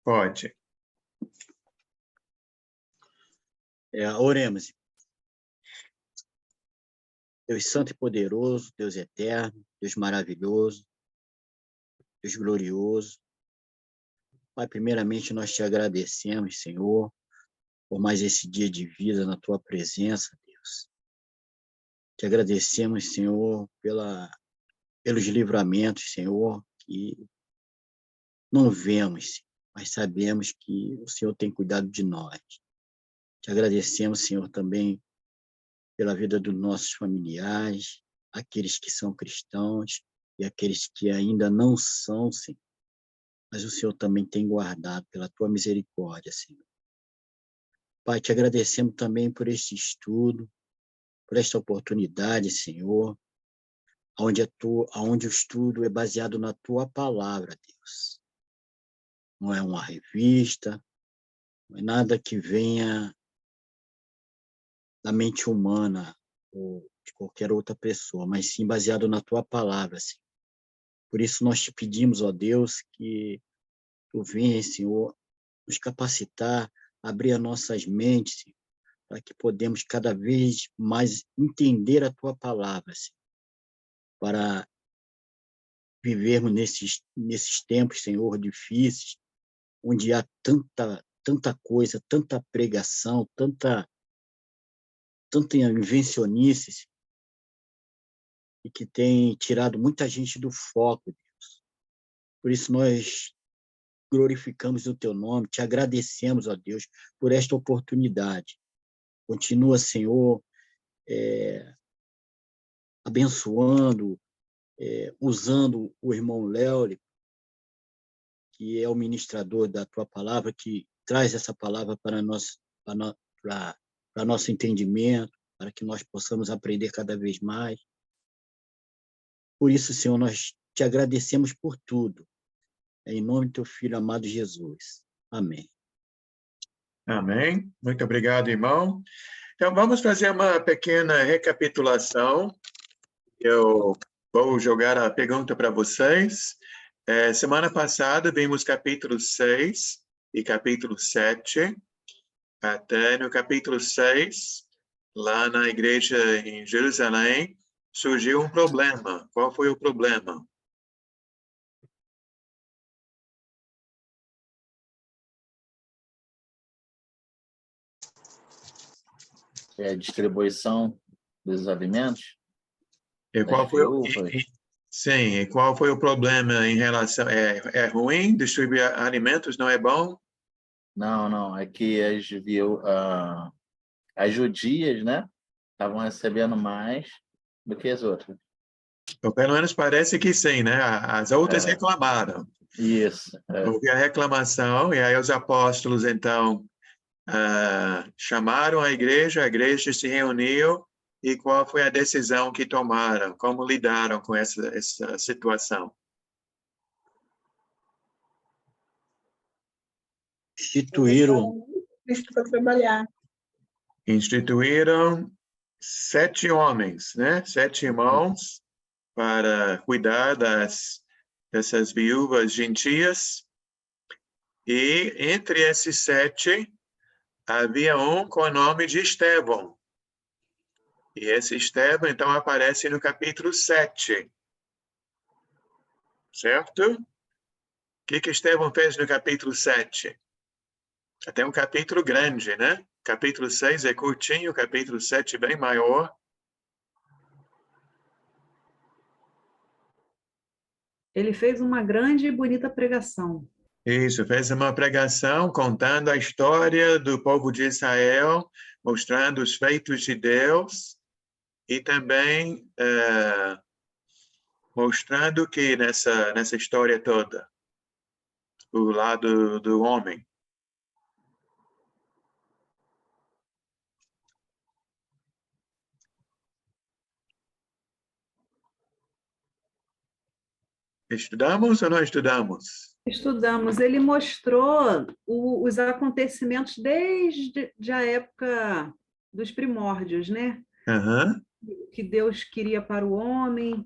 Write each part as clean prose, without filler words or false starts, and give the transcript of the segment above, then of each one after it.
Pode. Oremos. Deus santo e poderoso, Deus eterno, Deus maravilhoso, Deus glorioso. Pai, primeiramente nós te agradecemos, Senhor, por mais esse dia de vida na tua presença, Deus. Te agradecemos, Senhor, pelos livramentos, Senhor, que não vemos, mas sabemos que o Senhor tem cuidado de nós. Te agradecemos, Senhor, também pela vida dos nossos familiares, aqueles que são cristãos e aqueles que ainda não são, Senhor. Mas o Senhor também tem guardado pela tua misericórdia, Senhor. Pai, te agradecemos também por este estudo, por esta oportunidade, Senhor, onde o estudo é baseado na tua palavra, Deus. Não é uma revista, não é nada que venha da mente humana ou de qualquer outra pessoa, mas sim baseado na tua palavra, Senhor. Por isso nós te pedimos, ó Deus, que tu venha, Senhor, nos capacitar, abrir as nossas mentes, Senhor, para que podemos cada vez mais entender a tua palavra, Senhor, para vivermos nesses tempos, Senhor, difíceis, onde há tanta coisa, tanta pregação, tanta invencionice, e que tem tirado muita gente do foco, Deus. Por isso nós glorificamos o teu nome, te agradecemos, ó Deus, por esta oportunidade. Continua, Senhor, abençoando, usando o irmão Léo, que é o ministrador da tua palavra, que traz essa palavra para nosso entendimento, para que nós possamos aprender cada vez mais. Por isso, Senhor, nós te agradecemos por tudo. Em nome do teu Filho amado Jesus. Amém. Amém. Muito obrigado, irmão. Então, vamos fazer uma pequena recapitulação. Eu vou jogar a pergunta para vocês. Semana passada, vimos capítulo 6 e capítulo 7. Até no capítulo 6, lá na igreja em Jerusalém, surgiu um problema. Qual foi o problema? Distribuição dos alimentos? E qual foi sim, e qual foi o problema em relação... É ruim distribuir alimentos? Não é bom? Não. É que as judias, né, estavam recebendo mais do que as outras. Ou pelo menos parece que sim, né? As outras reclamaram. Isso. Houve a reclamação, e aí os apóstolos, então, chamaram a igreja se reuniu, e qual foi a decisão que tomaram? Como lidaram com essa situação? Instituíram 7 homens, né? 7 irmãos, para cuidar dessas viúvas gentias. E entre esses 7, havia um com o nome de Estevão. E esse Estevão, então, aparece no capítulo 7. Certo? O que Estevão fez no capítulo 7? Até um capítulo grande, né? Capítulo 6 é curtinho, capítulo 7 bem maior. Ele fez uma grande e bonita pregação. Isso, fez uma pregação contando a história do povo de Israel, mostrando os feitos de Deus e também mostrando que nessa história toda, o lado do homem. Estudamos ou não estudamos? Estudamos. Ele mostrou os acontecimentos desde a época dos primórdios, né? Uhum. Que Deus queria para o homem,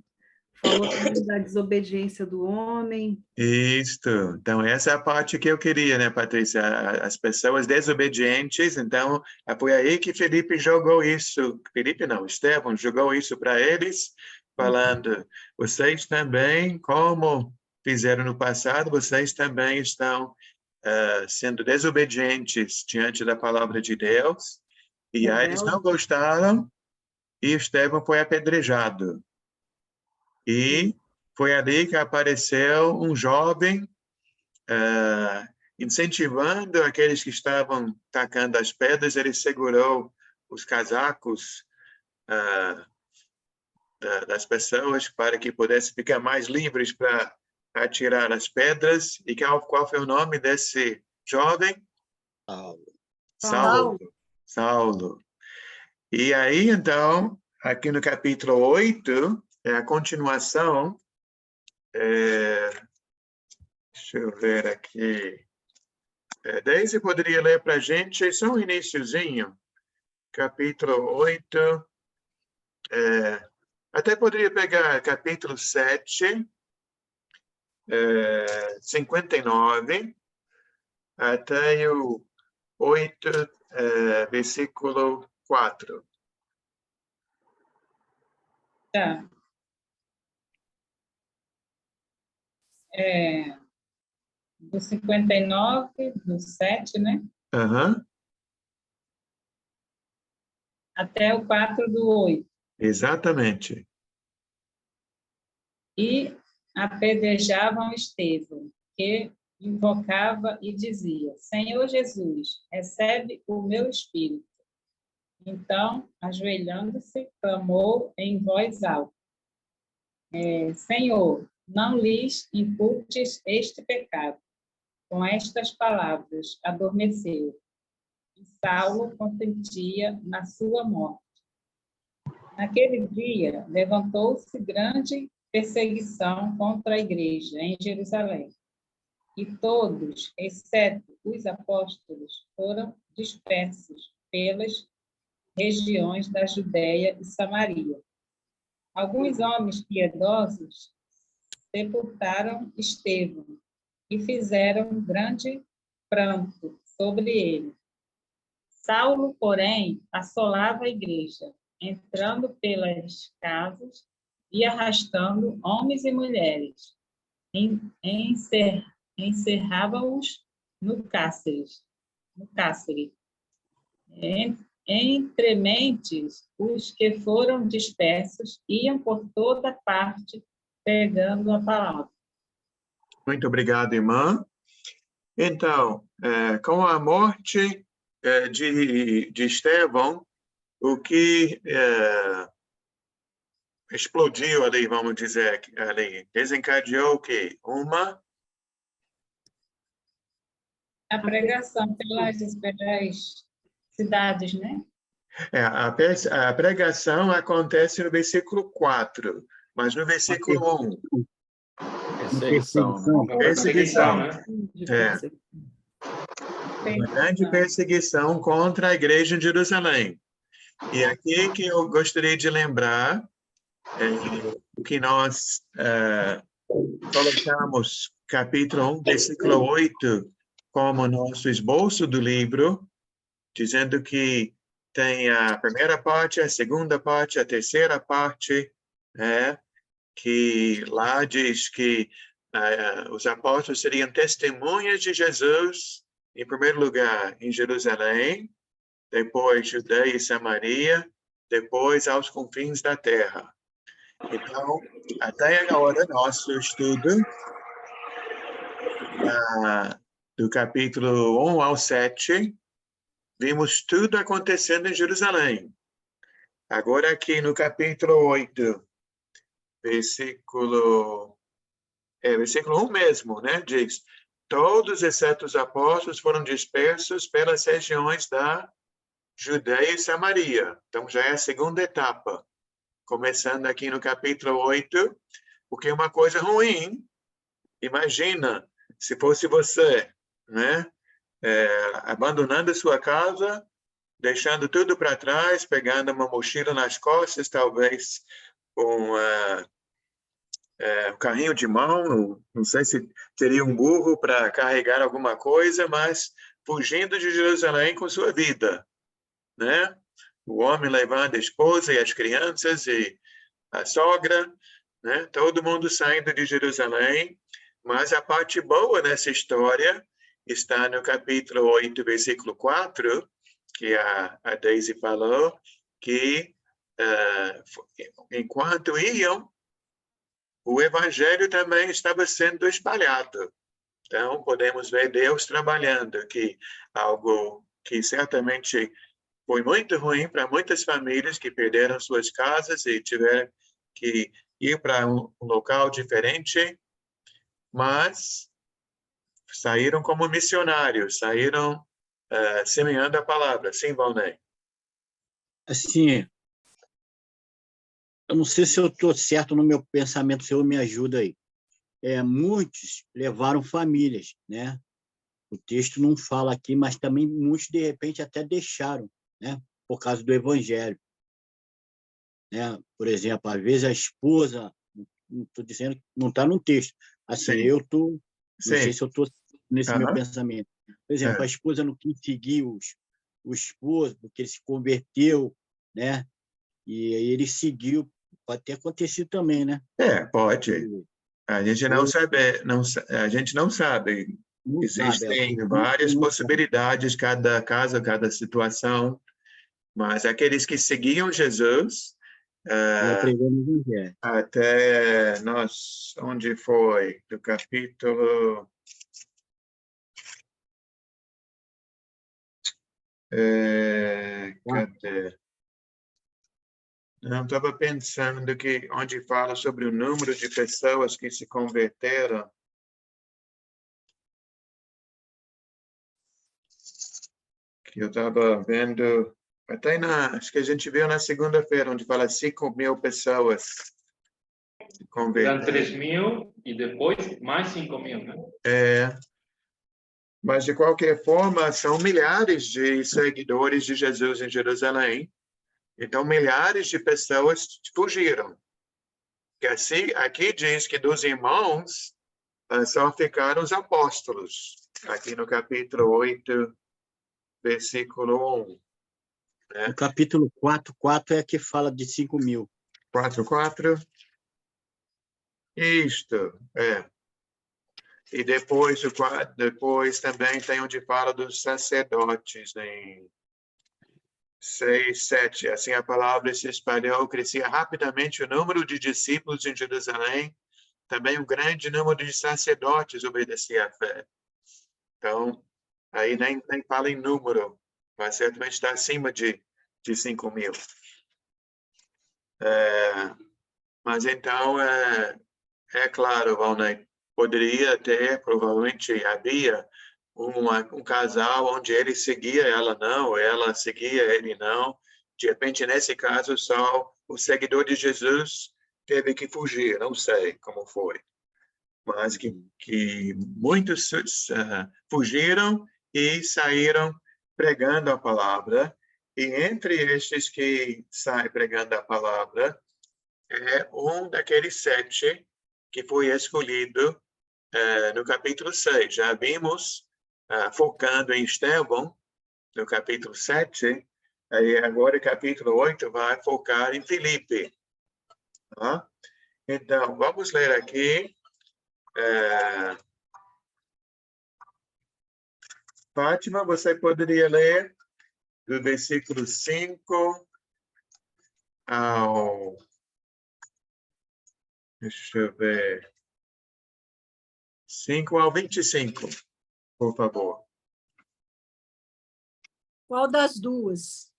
falou também da desobediência do homem. Isto. Então, essa é a parte que eu queria, né, Patrícia? As pessoas desobedientes. Então, foi aí que Felipe jogou isso. Felipe não, Estevão jogou isso para eles, falando: vocês também, como fizeram no passado, vocês também estão sendo desobedientes diante da palavra de Deus. E aí eles não gostaram e Estevão foi apedrejado. E foi ali que apareceu um jovem incentivando aqueles que estavam tacando as pedras. Ele segurou os casacos das pessoas para que pudessem ficar mais livres para atirar as pedras. E qual foi o nome desse jovem? Saulo. Saulo. E aí, então, aqui no capítulo 8, é a continuação. Deixa eu ver aqui. Daisy poderia ler para a gente só um iniciozinho, capítulo 8. Até poderia pegar capítulo 7, 59, até o 8, versículo 4. Tá. Do 59, do 7, né? Uhum. Até o 4 do 8. Exatamente. E apedrejavam Estevão, que invocava e dizia: Senhor Jesus, recebe o meu espírito. Então, ajoelhando-se, clamou em voz alta: Senhor, não lhes imputes este pecado. Com estas palavras, adormeceu. E Saulo consentia na sua morte. Naquele dia, levantou-se grande perseguição contra a igreja em Jerusalém. E todos, exceto os apóstolos, foram dispersos pelas regiões da Judéia e Samaria. Alguns homens piedosos sepultaram Estevão e fizeram grande pranto sobre ele. Saulo, porém, assolava a igreja, entrando pelas casas e arrastando homens e mulheres. Encerrava-os no cárcere. Entre mentes, os que foram dispersos iam por toda parte pregando a palavra. Muito obrigado, irmã. Então, com a morte de Estevão, o que explodiu ali, vamos dizer, ali, desencadeou o quê? A pregação pelas cidades, né? A pregação acontece no versículo 4, mas no versículo 1. Perseguição. Perseguição. Uma grande Perseguição. perseguição contra a igreja de Jerusalém. E aqui que eu gostaria de lembrar que nós colocamos capítulo 1, versículo 8, como nosso esboço do livro, dizendo que tem a primeira parte, a segunda parte, a terceira parte, que lá diz que os apóstolos seriam testemunhas de Jesus, em primeiro lugar, em Jerusalém, depois Judeia e Samaria, depois aos confins da terra. Então, até agora, nosso estudo do capítulo 1 ao 7, vimos tudo acontecendo em Jerusalém. Agora aqui no capítulo 8, versículo 1 mesmo, né? Diz: todos, exceto os apóstolos, foram dispersos pelas regiões da Judeia e Samaria. Então, já é a segunda etapa. Começando aqui no capítulo 8, porque uma coisa ruim, imagina, se fosse você, né? Abandonando a sua casa, deixando tudo para trás, pegando uma mochila nas costas, talvez um carrinho de mão, não sei se teria um burro para carregar alguma coisa, mas fugindo de Jerusalém com sua vida, né? O homem levando a esposa e as crianças e a sogra, né? Todo mundo saindo de Jerusalém, mas a parte boa nessa história está no capítulo 8, versículo 4, que a Daisy falou, que enquanto iam, o evangelho também estava sendo espalhado. Então, podemos ver Deus trabalhando, que algo que certamente foi muito ruim para muitas famílias que perderam suas casas e tiveram que ir para um local diferente, mas saíram como missionários, saíram semeando a palavra. Sim, Valnei? Assim, eu não sei se eu estou certo no meu pensamento, o senhor me ajuda aí. Muitos levaram famílias, né? O texto não fala aqui, mas também muitos, de repente, até deixaram, né? Por causa do evangelho. Né? Por exemplo, às vezes a esposa, não estou dizendo que não está no texto, assim, Sim. eu estou, não sei Sim. se eu estou nesse meu Aham. pensamento. Por exemplo, a esposa não quis seguir o esposo, porque ele se converteu, né? E aí ele seguiu, pode ter acontecido também, né? Pode. A gente não Ou sabe, a gente não sabe. não sabe, Existem várias não sabe. possibilidades, cada caso, cada situação, mas aqueles que seguiam Jesus, Ia pregando o evangelho. até onde foi? Do capítulo... cadê? Não, estava pensando que onde fala sobre o número de pessoas que se converteram. Que eu estava vendo, acho que a gente viu na segunda-feira, onde fala 5.000 pessoas se Eram converteram. 3.000 e depois mais 5.000, né? Mas, de qualquer forma, são milhares de seguidores de Jesus em Jerusalém. Então, milhares de pessoas fugiram. Que assim, aqui diz que dos irmãos só ficaram os apóstolos. Aqui no capítulo 8, versículo 1. O capítulo 4 é que fala de 5.000. 4:4. Isto, E depois também tem onde fala dos sacerdotes, em 6, 7. Assim a palavra se espalhou, crescia rapidamente o número de discípulos em Jerusalém, também um grande número de sacerdotes obedecia à fé. Então, aí nem fala em número, mas certamente está acima de 5.000. Mas então, claro, Valnei, poderia ter, provavelmente havia um casal onde ele seguia ela não, ou ela seguia ele não. De repente, nesse caso, só o seguidor de Jesus teve que fugir, não sei como foi. Mas que muitos fugiram e saíram pregando a palavra. E entre estes que saem pregando a palavra, um daqueles 7 que foi escolhido no capítulo 6. Já vimos, focando em Estevão, no capítulo 7, aí agora o capítulo 8 vai focar em Filipe. Tá? Então, vamos ler aqui. Fátima, você poderia ler do versículo 5 ao... Deixa eu ver. 5 ao 25, por favor. Qual das duas?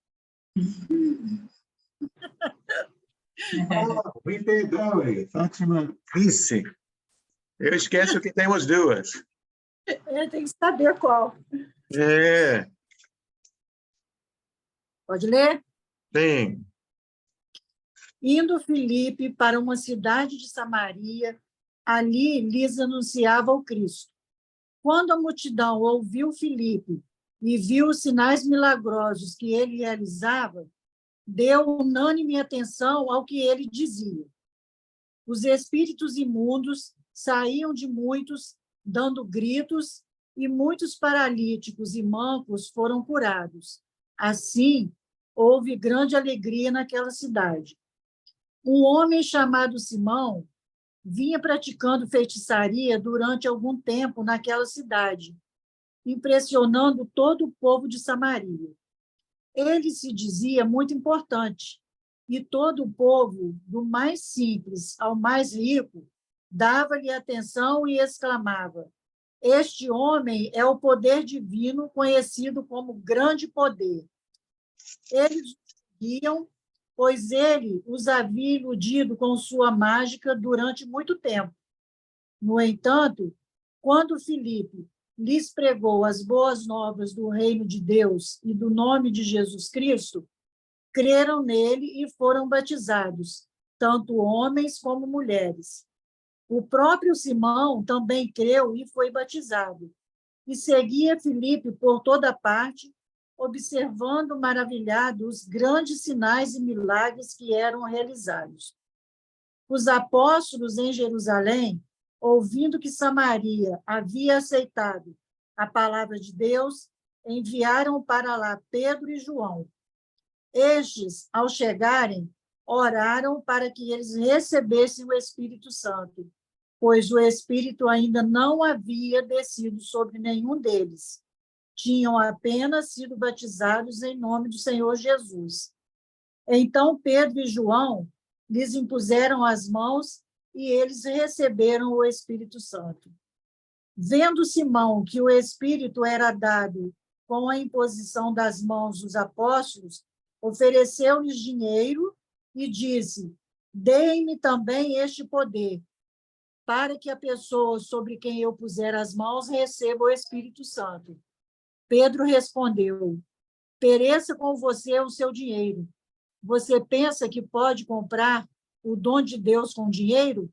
Me perdoe, Fátima. Disse. Eu esqueço que temos duas. Tem que saber qual. Pode ler? Sim. Indo Filipe para uma cidade de Samaria, ali lhes anunciava o Cristo. Quando a multidão ouviu Filipe e viu os sinais milagrosos que ele realizava, deu unânime atenção ao que ele dizia. Os espíritos imundos saíam de muitos, dando gritos, e muitos paralíticos e mancos foram curados. Assim, houve grande alegria naquela cidade. Um homem chamado Simão vinha praticando feitiçaria durante algum tempo naquela cidade, impressionando todo o povo de Samaria. Ele se dizia muito importante, e todo o povo, do mais simples ao mais rico, dava-lhe atenção e exclamava: este homem é o poder divino, conhecido como grande poder. Eles o seguiam, pois ele os havia iludido com sua mágica durante muito tempo. No entanto, quando Filipe lhes pregou as boas novas do reino de Deus e do nome de Jesus Cristo, creram nele e foram batizados, tanto homens como mulheres. O próprio Simão também creu e foi batizado, e seguia Filipe por toda parte, observando maravilhado os grandes sinais e milagres que eram realizados. Os apóstolos em Jerusalém, ouvindo que Samaria havia aceitado a palavra de Deus, enviaram para lá Pedro e João. Estes, ao chegarem, oraram para que eles recebessem o Espírito Santo, pois o Espírito ainda não havia descido sobre nenhum deles. Tinham apenas sido batizados em nome do Senhor Jesus. Então Pedro e João lhes impuseram as mãos e eles receberam o Espírito Santo. Vendo Simão que o Espírito era dado com a imposição das mãos dos apóstolos, ofereceu-lhes dinheiro e disse: deem-me também este poder, para que a pessoa sobre quem eu puser as mãos receba o Espírito Santo. Pedro respondeu: pereça com você o seu dinheiro. Você pensa que pode comprar o dom de Deus com dinheiro?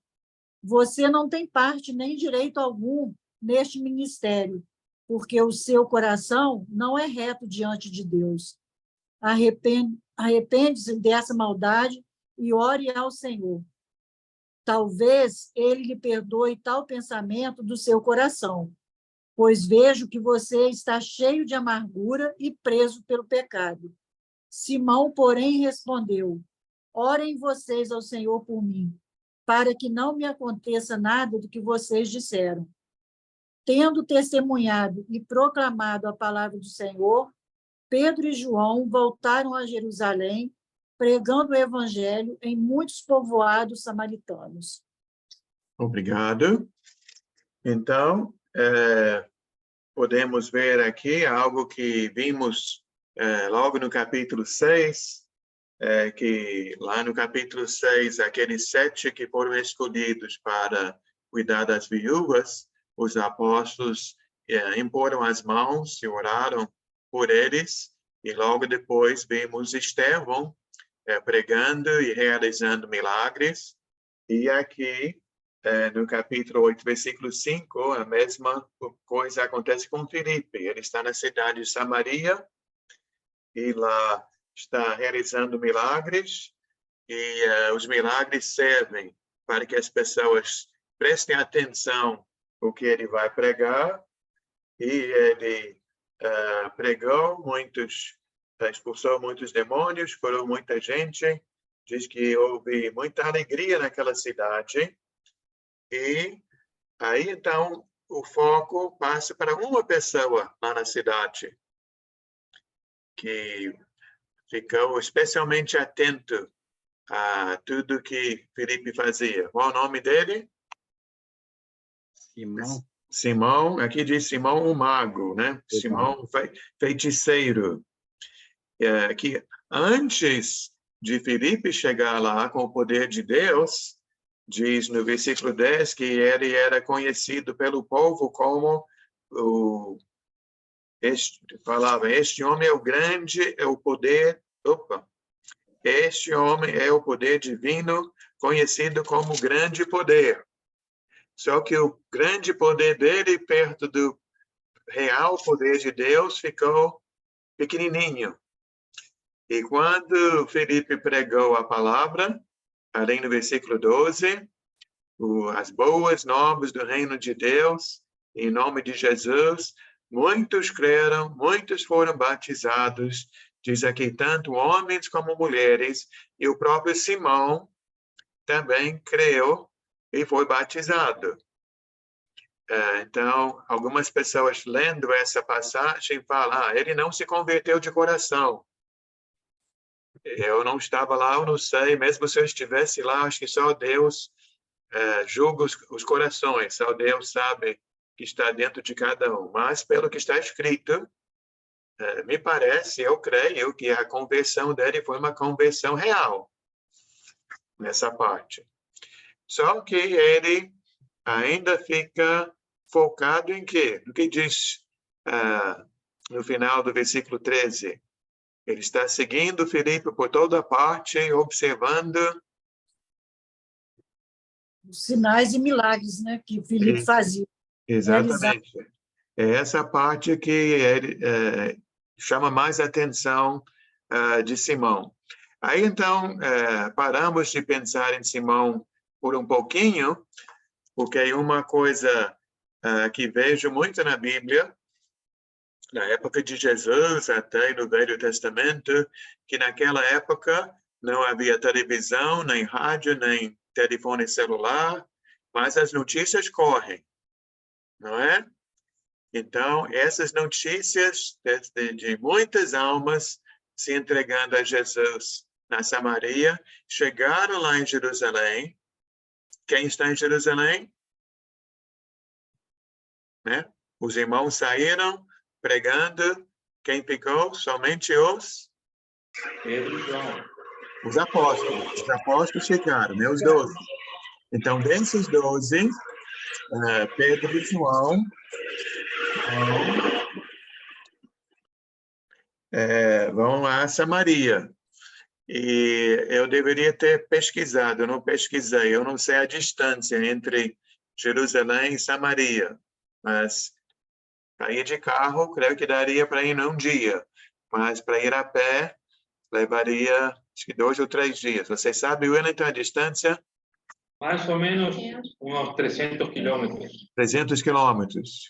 Você não tem parte nem direito algum neste ministério, porque o seu coração não é reto diante de Deus. Arrepende-se dessa maldade e ore ao Senhor. Talvez ele lhe perdoe tal pensamento do seu coração, pois vejo que você está cheio de amargura e preso pelo pecado. Simão, porém, respondeu: orem vocês ao Senhor por mim, para que não me aconteça nada do que vocês disseram. Tendo testemunhado e proclamado a palavra do Senhor, Pedro e João voltaram a Jerusalém, pregando o evangelho em muitos povoados samaritanos. Obrigado. Então, podemos ver aqui algo que vimos logo no capítulo 6, que lá no capítulo 6, aqueles 7 que foram escolhidos para cuidar das viúvas, os apóstolos imporam as mãos e oraram por eles, e logo depois vimos Estevão pregando e realizando milagres, e aqui no capítulo 8, versículo 5, a mesma coisa acontece com Filipe. Ele está na cidade de Samaria e lá está realizando milagres, e os milagres servem para que as pessoas prestem atenção no que ele vai pregar, e ele pregou expulsou muitos demônios, curou muita gente, diz que houve muita alegria naquela cidade. E aí, então, o foco passa para uma pessoa lá na cidade, que ficou especialmente atento a tudo que Filipe fazia. Qual o nome dele? Simão. Simão, aqui diz Simão o mago, né? Simão feiticeiro. Que antes de Filipe chegar lá com o poder de Deus, diz no versículo 10 que ele era conhecido pelo povo como este homem é o grande, é o poder, este homem é o poder divino, conhecido como grande poder. Só que o grande poder dele, perto do real poder de Deus, ficou pequenininho. E quando Filipe pregou a palavra, além do versículo 12, as boas novas do reino de Deus, em nome de Jesus. Muitos creram, muitos foram batizados, diz aqui, tanto homens como mulheres, e o próprio Simão também creu e foi batizado. Então, algumas pessoas lendo essa passagem falam, ele não se converteu de coração. Eu não estava lá, eu não sei, mesmo se eu estivesse lá, acho que só Deus julga os corações, só Deus sabe que está dentro de cada um. Mas, pelo que está escrito, me parece, eu creio que a conversão dele foi uma conversão real, nessa parte. Só que ele ainda fica focado em quê? No que diz no final do versículo 13. Ele está seguindo Filipe por toda parte, observando os sinais e milagres, né, que Filipe fazia. Exatamente. É essa parte que ele, chama mais atenção de Simão. Aí, então, paramos de pensar em Simão por um pouquinho, porque uma coisa que vejo muito na Bíblia, na época de Jesus, até no Velho Testamento, que naquela época não havia televisão, nem rádio, nem telefone celular, mas as notícias correm, não é? Então, essas notícias de muitas almas se entregando a Jesus na Samaria, chegaram lá em Jerusalém. Quem está em Jerusalém? Né? Os irmãos saíram pregando. Quem ficou? Somente Pedro e João. os apóstolos. Os apóstolos ficaram, né? Os 12. Então, desses 12, Pedro e João vão a Samaria. E eu deveria ter pesquisado, eu não pesquisei, eu não sei a distância entre Jerusalém e Samaria, mas para ir de carro, creio que daria para ir num dia, mas para ir a pé, levaria acho que 2 ou 3 dias. Você sabe, Wellington, a distância? Mais ou menos uns 300 quilômetros. 300 quilômetros.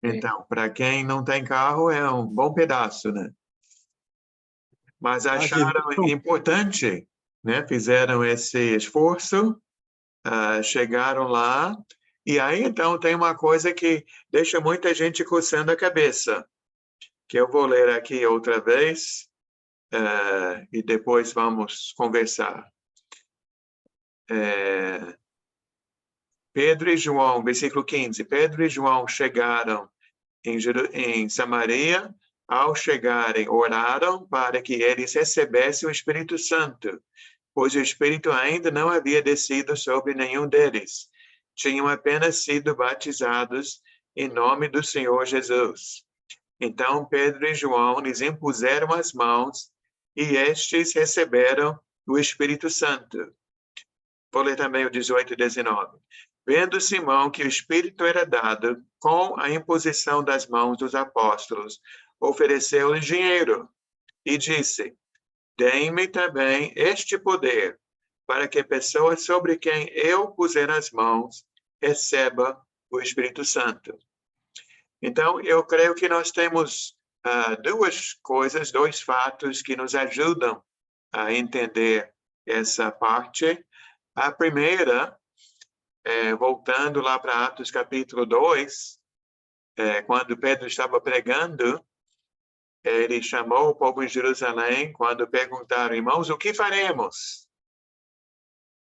Então, para quem não tem carro, é um bom pedaço, né? Mas acharam importante, né? Fizeram esse esforço, chegaram lá, e aí então tem uma coisa que deixa muita gente coçando a cabeça, que eu vou ler aqui outra vez, e depois vamos conversar. Pedro e João, versículo 15, Pedro e João chegaram em Samaria. Ao chegarem, oraram para que eles recebessem o Espírito Santo, pois o Espírito ainda não havia descido sobre nenhum deles. Tinham apenas sido batizados em nome do Senhor Jesus. Então Pedro e João lhes impuseram as mãos e estes receberam o Espírito Santo. Vou ler também o 18 e 19. Vendo Simão que o Espírito era dado com a imposição das mãos dos apóstolos, ofereceu-lhe dinheiro e disse: Dê-me também este poder, para que a pessoa sobre quem eu puser as mãos receba o Espírito Santo. Então, eu creio que nós temos duas coisas, dois fatos que nos ajudam a entender essa parte. A primeira, voltando lá para Atos capítulo 2, quando Pedro estava pregando, ele chamou o povo em Jerusalém quando perguntaram, irmãos, o que faremos?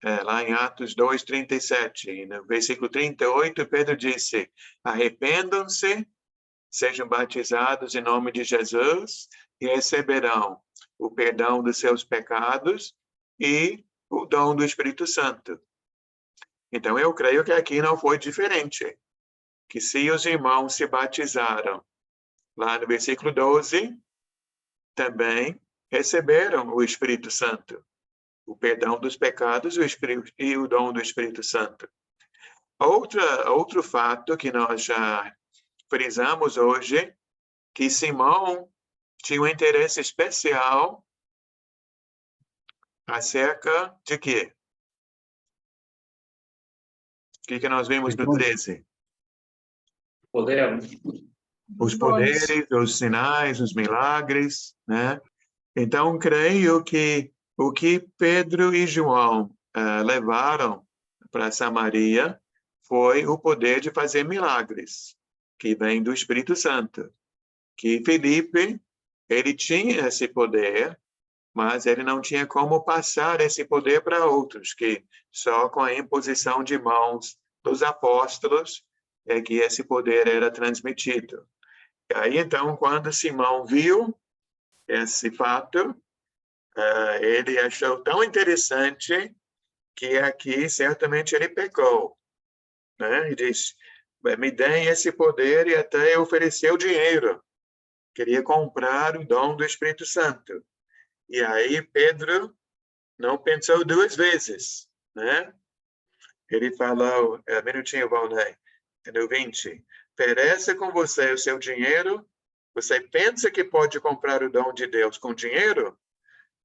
Lá em Atos 2, 37, no versículo 38, Pedro disse, arrependam-se, sejam batizados em nome de Jesus e receberão o perdão dos seus pecados e o dom do Espírito Santo. Então, eu creio que aqui não foi diferente, que se os irmãos se batizaram, lá no versículo 12, também receberam o Espírito Santo, o perdão dos pecados e o dom do Espírito Santo. Outro fato que nós já frisamos hoje, que Simão tinha um interesse especial acerca de quê? que nós vimos no 13? Poder. Os poderes, os sinais, os milagres, né? Então, creio que o que Pedro e João levaram para Samaria foi o poder de fazer milagres, que vem do Espírito Santo. Que Felipe, ele tinha esse poder, mas ele não tinha como passar esse poder para outros, que só com a imposição de mãos dos apóstolos é que esse poder era transmitido. E aí, então, quando Simão viu esse fato, ele achou tão interessante que aqui certamente ele pecou, né? E disse, me deem esse poder, e até ofereceu dinheiro. Queria comprar o dom do Espírito Santo. E aí Pedro não pensou duas vezes, né? Ele falou, minutinho, Valnei, no 20, pereça com você o seu dinheiro, você pensa que pode comprar o dom de Deus com dinheiro?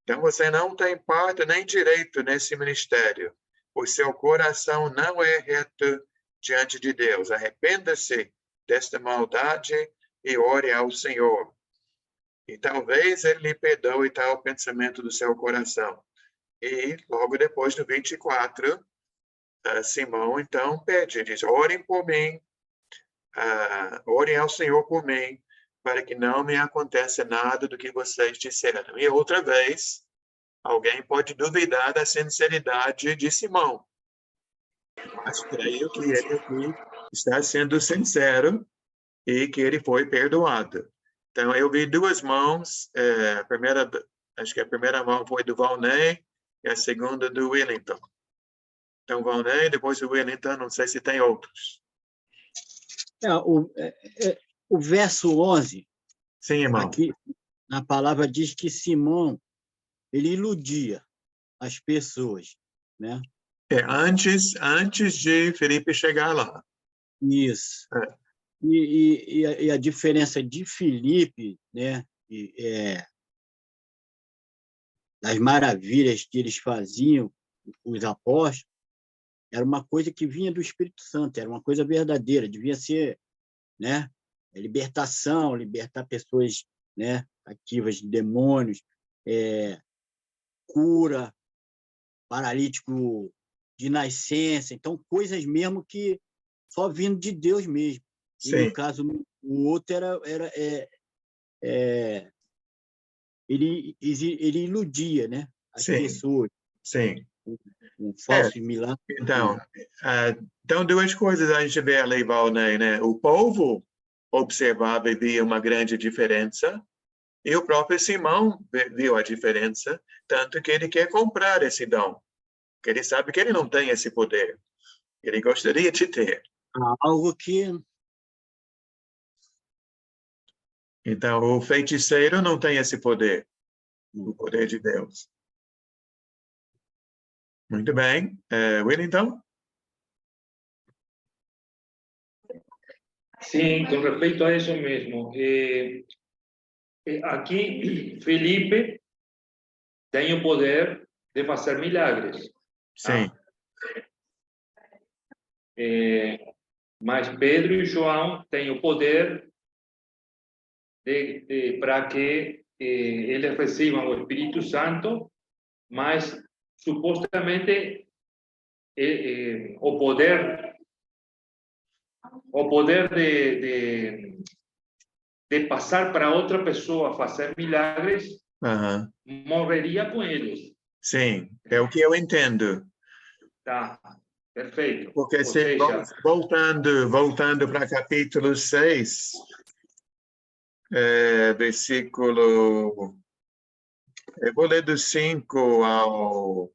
Então você não tem parte nem direito nesse ministério. O seu coração não é reto diante de Deus. Arrependa-se desta maldade e ore ao Senhor. E talvez ele lhe perdoe tal pensamento do seu coração. E logo depois, no 24, Simão então pede, diz, orem por mim, orem ao Senhor por mim, para que não me aconteça nada do que vocês disseram. E outra vez, alguém pode duvidar da sinceridade de Simão. Mas creio que ele aqui está sendo sincero e que ele foi perdoado. Então, eu vi duas mãos. Acho que a primeira mão foi do Valnei e a segunda do Wellington. Então, Valnei, depois do Wellington, não sei se tem outros. O verso 11, Sim, irmão. aqui na palavra diz que Simão, ele iludia as pessoas, né? Antes de Felipe chegar lá. Isso. E a diferença de Filipe, né? Das maravilhas que eles faziam, os apóstolos, era uma coisa que vinha do Espírito Santo, era uma coisa verdadeira, devia ser, né? Libertação, libertar pessoas, né? Ativas de demônios, cura, paralítico de nascença, então coisas mesmo que só vindo de Deus mesmo. Sim. E no caso, o outro ele iludia, né? As Sim. pessoas. Sim. Um falso milagre. Então, duas coisas a gente vê ali, Valnei, né? O povo observava e via uma grande diferença, e o próprio Simão viu a diferença, tanto que ele quer comprar esse dom, porque ele sabe que ele não tem esse poder. Ele gostaria de ter. Algo que... Então, o feiticeiro não tem esse poder, o poder de Deus. Muito bem. Wellington? Sim, com respeito a isso mesmo. Aqui, Felipe tem o poder de fazer milagres. Sim. Mas Pedro e João têm o poder para que eles recebam o Espírito Santo, mas supostamente o poder de passar para outra pessoa fazer milagres morreria com eles. Sim, é o que eu entendo. Tá, perfeito. Porque voltando para capítulo 6, versículo... Eu vou ler do 5 ao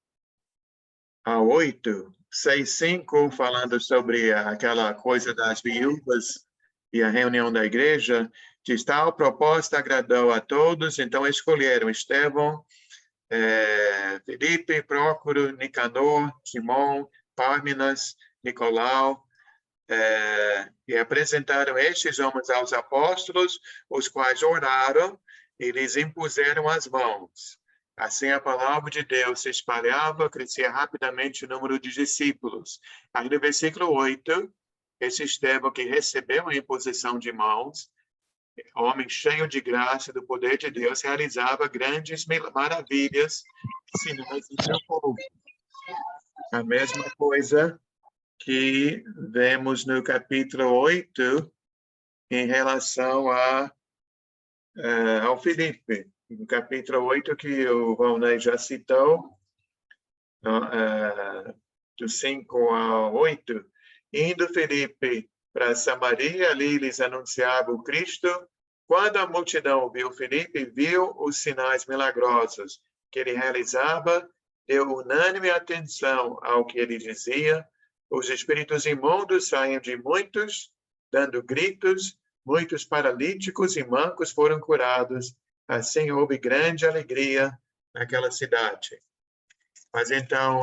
8, 6, 5, falando sobre aquela coisa das viúvas e a reunião da igreja. Diz, tal proposta agradou a todos, então escolheram Estevão, Felipe, Prócoro, Nicanor, Simão, Pármenas, Nicolau, e apresentaram estes homens aos apóstolos, os quais oraram e lhes impuseram as mãos. Assim, a palavra de Deus se espalhava, crescia rapidamente o número de discípulos. Aí, no versículo 8, esse Estevão que recebeu a imposição de mãos, homem cheio de graça do poder de Deus, realizava grandes maravilhas, sinais entre o povo. A mesma coisa que vemos no capítulo 8, em relação ao Filipe. No capítulo 8, que o Valnei já citou, do 5 ao 8, indo Filipe para Samaria, ali lhes anunciava o Cristo. Quando a multidão viu Filipe, viu os sinais milagrosos que ele realizava, deu unânime atenção ao que ele dizia. Os espíritos imundos saíam de muitos, dando gritos, muitos paralíticos e mancos foram curados. Assim houve grande alegria naquela cidade. Mas então,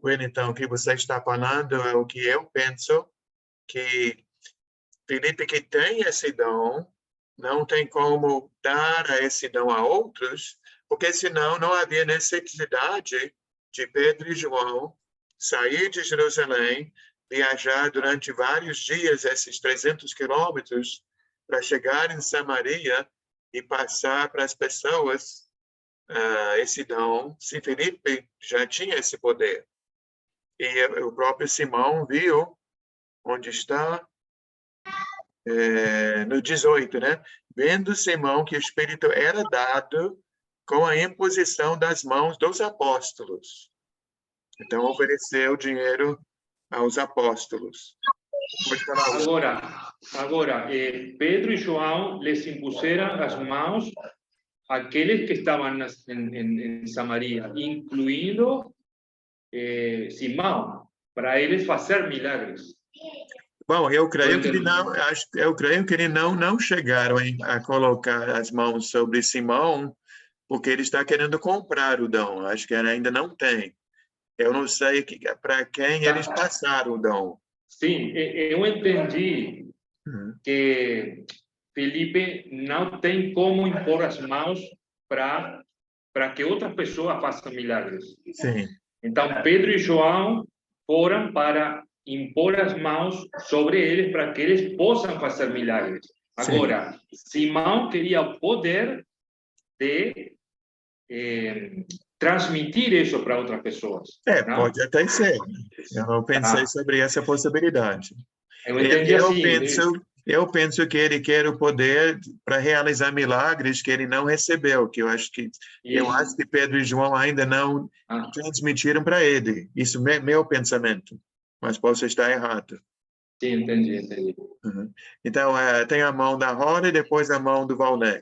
Wellington, o que você está falando é o que eu penso, que Filipe que tem esse dom, não tem como dar esse dom a outros, porque senão não havia necessidade de Pedro e João sair de Jerusalém, viajar durante vários dias, esses 300 quilômetros, para chegar em Samaria e passar para as pessoas esse dom, se Filipe já tinha esse poder. E o próprio Simão viu onde está, no 18, né? Vendo Simão que o Espírito era dado com a imposição das mãos dos apóstolos. Então, ofereceu dinheiro aos apóstolos. Agora, Pedro e João les impuseram as mãos àqueles que estavam em Samaria, incluindo Simão, para eles fazer milagres. Bom, eu creio que ele não chegaram a colocar as mãos sobre Simão, porque ele está querendo comprar o dom. Acho que ele ainda não tem. Eu não sei para quem eles passaram o dom. Sim, eu entendi que Felipe não tem como impor as mãos para que outras pessoas façam milagres. Sim. Então, Pedro e João foram para impor as mãos sobre eles para que eles possam fazer milagres. Agora, Simão queria o poder de transmitir isso para outras pessoas. Não? Pode até ser. Eu não pensei sobre essa possibilidade. Eu entendi Eu penso que ele quer o poder para realizar milagres que ele não recebeu, que eu acho que Pedro e João ainda não transmitiram para ele. Isso é meu pensamento, mas posso estar errado. Sim, entendi. Uhum. Então, tem a mão da Roda e depois a mão do Valnei.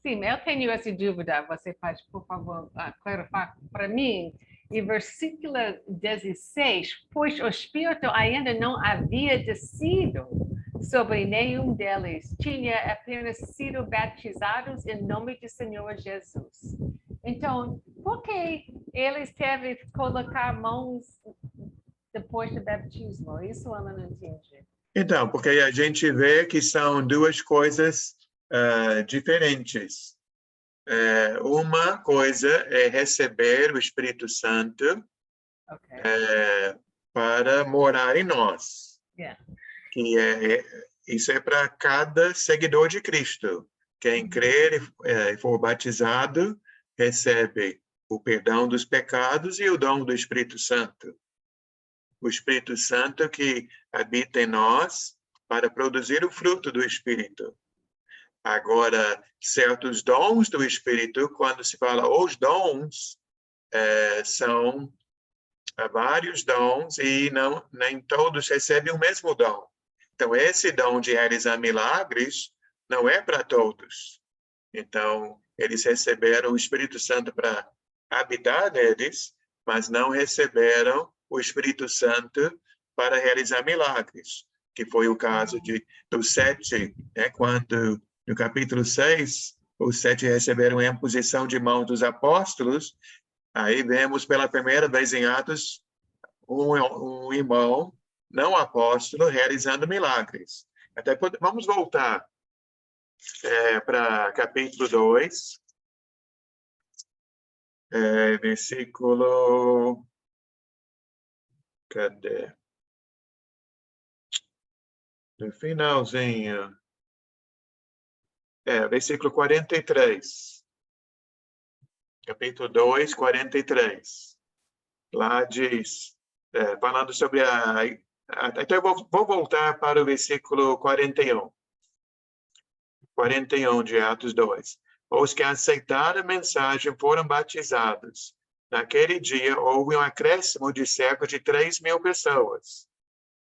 Sim, eu tenho essa dúvida. Você pode, por favor, clarificar para mim? Em versículo 16, pois o Espírito ainda não havia descido sobre nenhum deles, tinha apenas sido batizados em nome do Senhor Jesus. Então, por que eles devem colocar mãos depois do batismo? Isso eu não entendi. Então, porque a gente vê que são duas coisas diferentes. Uma coisa é receber o Espírito Santo para morar em nós. Que isso é para cada seguidor de Cristo. Quem crer e for batizado recebe o perdão dos pecados e o dom do Espírito Santo. O Espírito Santo que habita em nós para produzir o fruto do Espírito. Agora, certos dons do Espírito, quando se fala os dons, são vários dons e nem todos recebem o mesmo dom. Então, esse dom de realizar milagres não é para todos. Então, eles receberam o Espírito Santo para habitar neles, mas não receberam o Espírito Santo para realizar milagres, que foi o caso dos 7, quando no capítulo 6, os 7 receberam a imposição de mãos dos apóstolos. Aí vemos pela primeira vez em Atos um irmão, não apóstolo, realizando milagres. Vamos voltar para capítulo 2, versículo... Cadê? No finalzinho. Versículo 43. Capítulo 2, 43. Lá diz, falando sobre então eu vou voltar para o versículo 41. 41 de Atos 2. Os que aceitaram a mensagem foram batizados. Naquele dia, houve um acréscimo de cerca de 3.000 pessoas.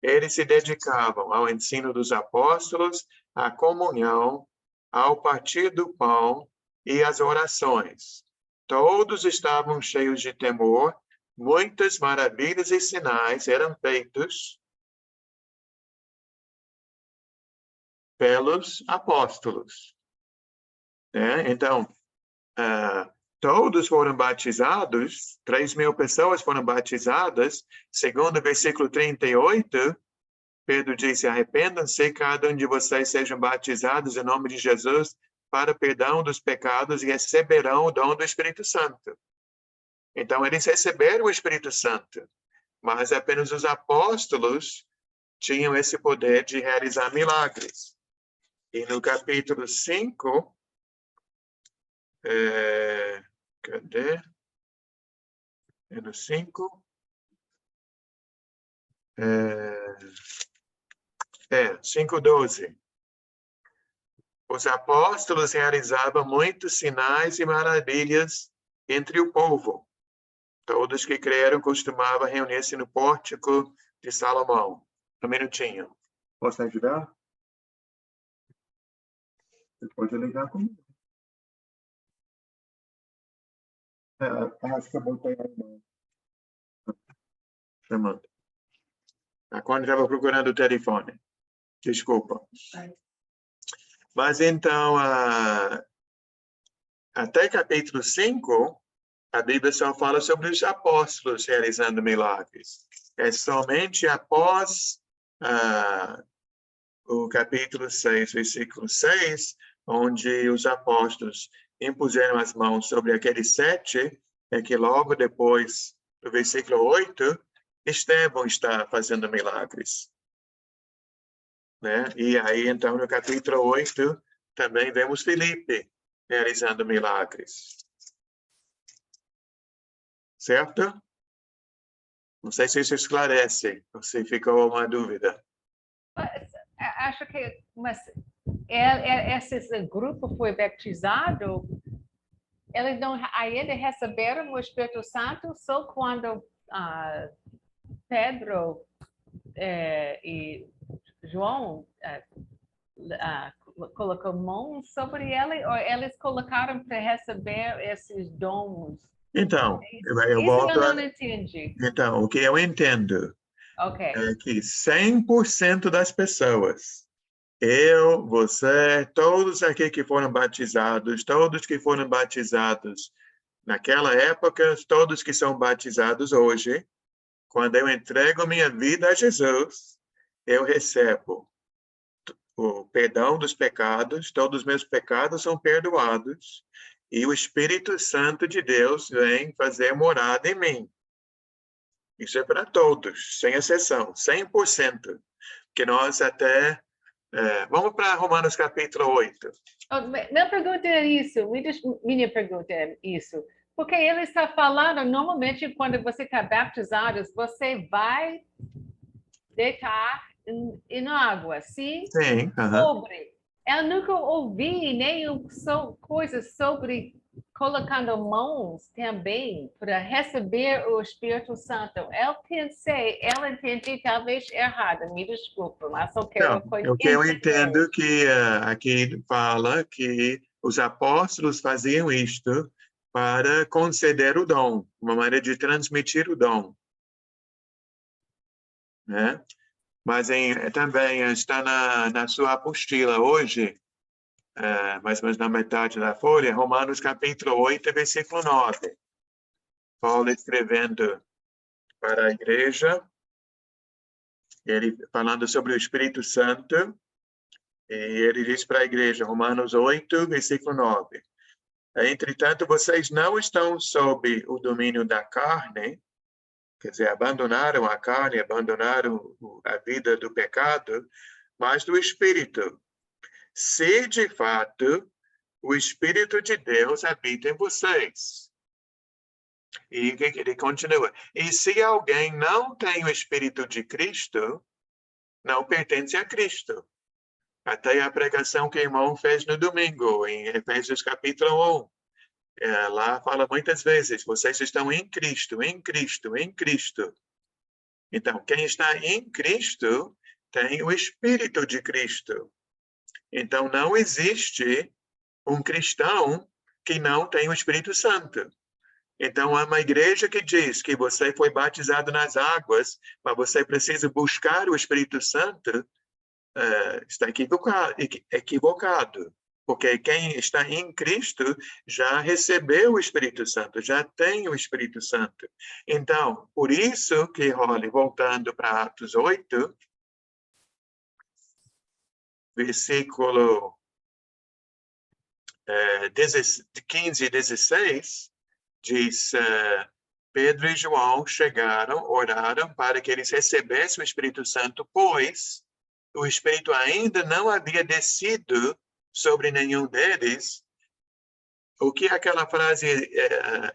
Eles se dedicavam ao ensino dos apóstolos, à comunhão, ao partir do pão e às orações. Todos estavam cheios de temor, muitas maravilhas e sinais eram feitos pelos apóstolos. Então, todos foram batizados, 3.000 pessoas foram batizadas, segundo o versículo 38, Pedro disse, arrependam-se, cada um de vocês sejam batizados em nome de Jesus para perdão dos pecados e receberão o dom do Espírito Santo. Então, eles receberam o Espírito Santo, mas apenas os apóstolos tinham esse poder de realizar milagres. E no capítulo 5, cadê? É no 5? 5:12. Os apóstolos realizavam muitos sinais e maravilhas entre o povo. Todos que creram costumavam reunir-se no pórtico de Salomão. Um minutinho. Posso ajudar? Você pode ligar comigo. Acho que eu botei a mão. Chamando. Quando estava procurando o telefone. Desculpa. Mas então, até capítulo 5, a Bíblia só fala sobre os apóstolos realizando milagres. É somente após o capítulo 6, versículo 6, onde os apóstolos impuseram as mãos sobre aqueles 7, que logo depois do versículo 8, Estevão está fazendo milagres. E aí, então, no capítulo 8, também vemos Filipe realizando milagres. Certo? Não sei se isso esclarece, ou se ficou uma dúvida. Acho que esse grupo foi batizado, eles não ainda receberam o Espírito Santo só quando Pedro e João colocou mãos sobre ele, ou eles colocaram para receber esses dons? Então, eu Isso volto eu não entendi. Então, o que eu entendo é que 100% das pessoas, eu, você, todos aqui que foram batizados, todos que foram batizados naquela época, todos que são batizados hoje, quando eu entrego minha vida a Jesus, eu recebo o perdão dos pecados, todos os meus pecados são perdoados, e o Espírito Santo de Deus vem fazer morada em mim. Isso é para todos, sem exceção, 100%. Que nós até... vamos para Romanos capítulo 8. Minha pergunta é isso, minha pergunta é isso. Porque ele está falando, normalmente, quando você está batizado, você vai deitar em água, sim? Sim. Sobre. Eu nunca ouvi nenhuma coisa sobre colocando mãos também para receber o Espírito Santo. Eu entendi talvez errado, me desculpa, mas só quero o que eu entendo que aqui fala que os apóstolos faziam isto para conceder o dom, uma maneira de transmitir o dom. Né? Mas também está na sua apostila hoje, mais ou menos na metade da folha, Romanos capítulo 8, versículo 9. Paulo escrevendo para a igreja, ele falando sobre o Espírito Santo, E ele diz para a igreja, Romanos 8, versículo 9. Entretanto, vocês não estão sob o domínio da carne, quer dizer, abandonaram a carne, abandonaram a vida do pecado, mas do Espírito. Se, de fato, o Espírito de Deus habita em vocês. E ele continua. E se alguém não tem o Espírito de Cristo, não pertence a Cristo. Até a pregação que o irmão fez no domingo, em Efésios capítulo 1. Lá fala muitas vezes, vocês estão em Cristo, em Cristo, em Cristo. Então, quem está em Cristo tem o Espírito de Cristo. Então, não existe um cristão que não tem o Espírito Santo. Então, há uma igreja que diz que você foi batizado nas águas, mas você precisa buscar o Espírito Santo, está equivocado. Porque quem está em Cristo já recebeu o Espírito Santo, já tem o Espírito Santo. Então, por isso que, Holly, voltando para Atos 8, versículo 15 e 16, diz, Pedro e João chegaram, oraram para que eles recebessem o Espírito Santo, pois o Espírito ainda não havia descido sobre nenhum deles. O que aquela frase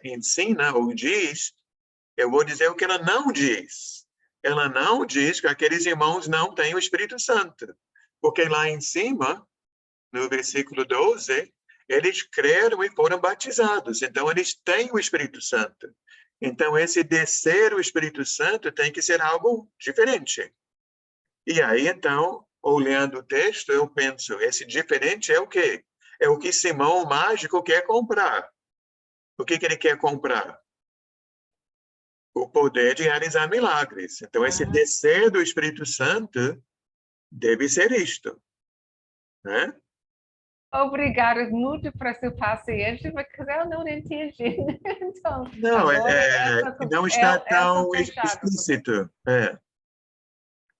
ensina ou diz, eu vou dizer o que ela não diz. Ela não diz que aqueles irmãos não têm o Espírito Santo. Porque lá em cima, no versículo 12, eles creram e foram batizados. Então, eles têm o Espírito Santo. Então, esse descer o Espírito Santo tem que ser algo diferente. E aí, então, olhando o texto, eu penso, esse diferente é o quê? É o que Simão o Mágico quer comprar. O que ele quer comprar? O poder de realizar milagres. Então, esse descer do Espírito Santo deve ser isto, né? Obrigada muito por sua paciência, porque eu não entendi. Então, não, não está tão fechado. explícito.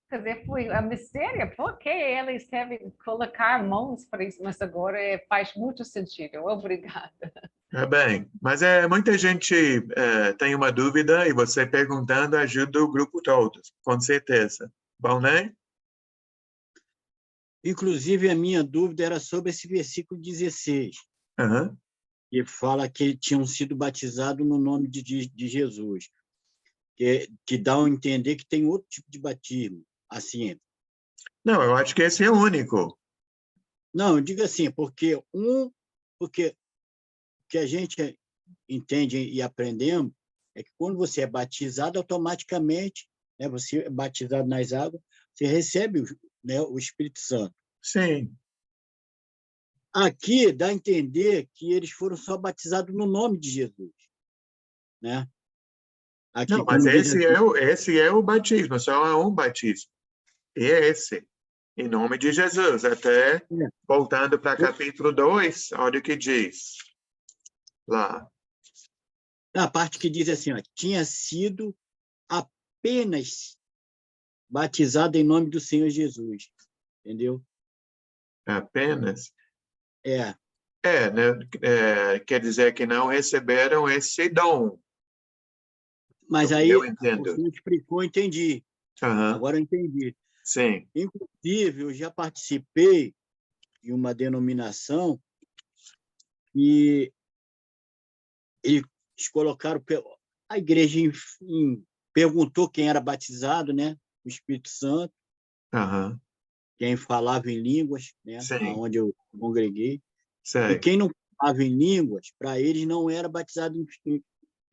Quer dizer, foi a mistério, por que eles devem colocar mãos para isso? Mas agora faz muito sentido. Obrigada. Bem, mas muita gente tem uma dúvida e você perguntando ajuda o grupo todo, com certeza. Bom, né? Inclusive, a minha dúvida era sobre esse versículo 16, que fala que tinham sido batizados no nome de Jesus, que dá a entender que tem outro tipo de batismo, assim. Não, eu acho que esse é o único. Não, eu digo assim, porque o que a gente entende e aprendemos é que quando você é batizado, automaticamente, né, você é batizado nas águas, você recebe o Espírito Santo. Sim. Aqui dá a entender que eles foram só batizados no nome de Jesus, né? Aqui, não, mas esse é o batismo, só há um batismo. E é esse, em nome de Jesus. Até voltando para capítulo 2, olha o que diz lá. A parte que diz assim, tinha sido apenas batizado em nome do Senhor Jesus, entendeu? Apenas? Né? Quer dizer que não receberam esse dom. Mas aí, eu entendo. Você explicou, entendi. Agora eu entendi. Sim. Inclusive, eu já participei de uma denominação e eles colocaram... A igreja, enfim, perguntou quem era batizado, né? O Espírito Santo. Quem falava em línguas, né? Onde eu congreguei. Sei. E quem não falava em línguas, para eles não era batizado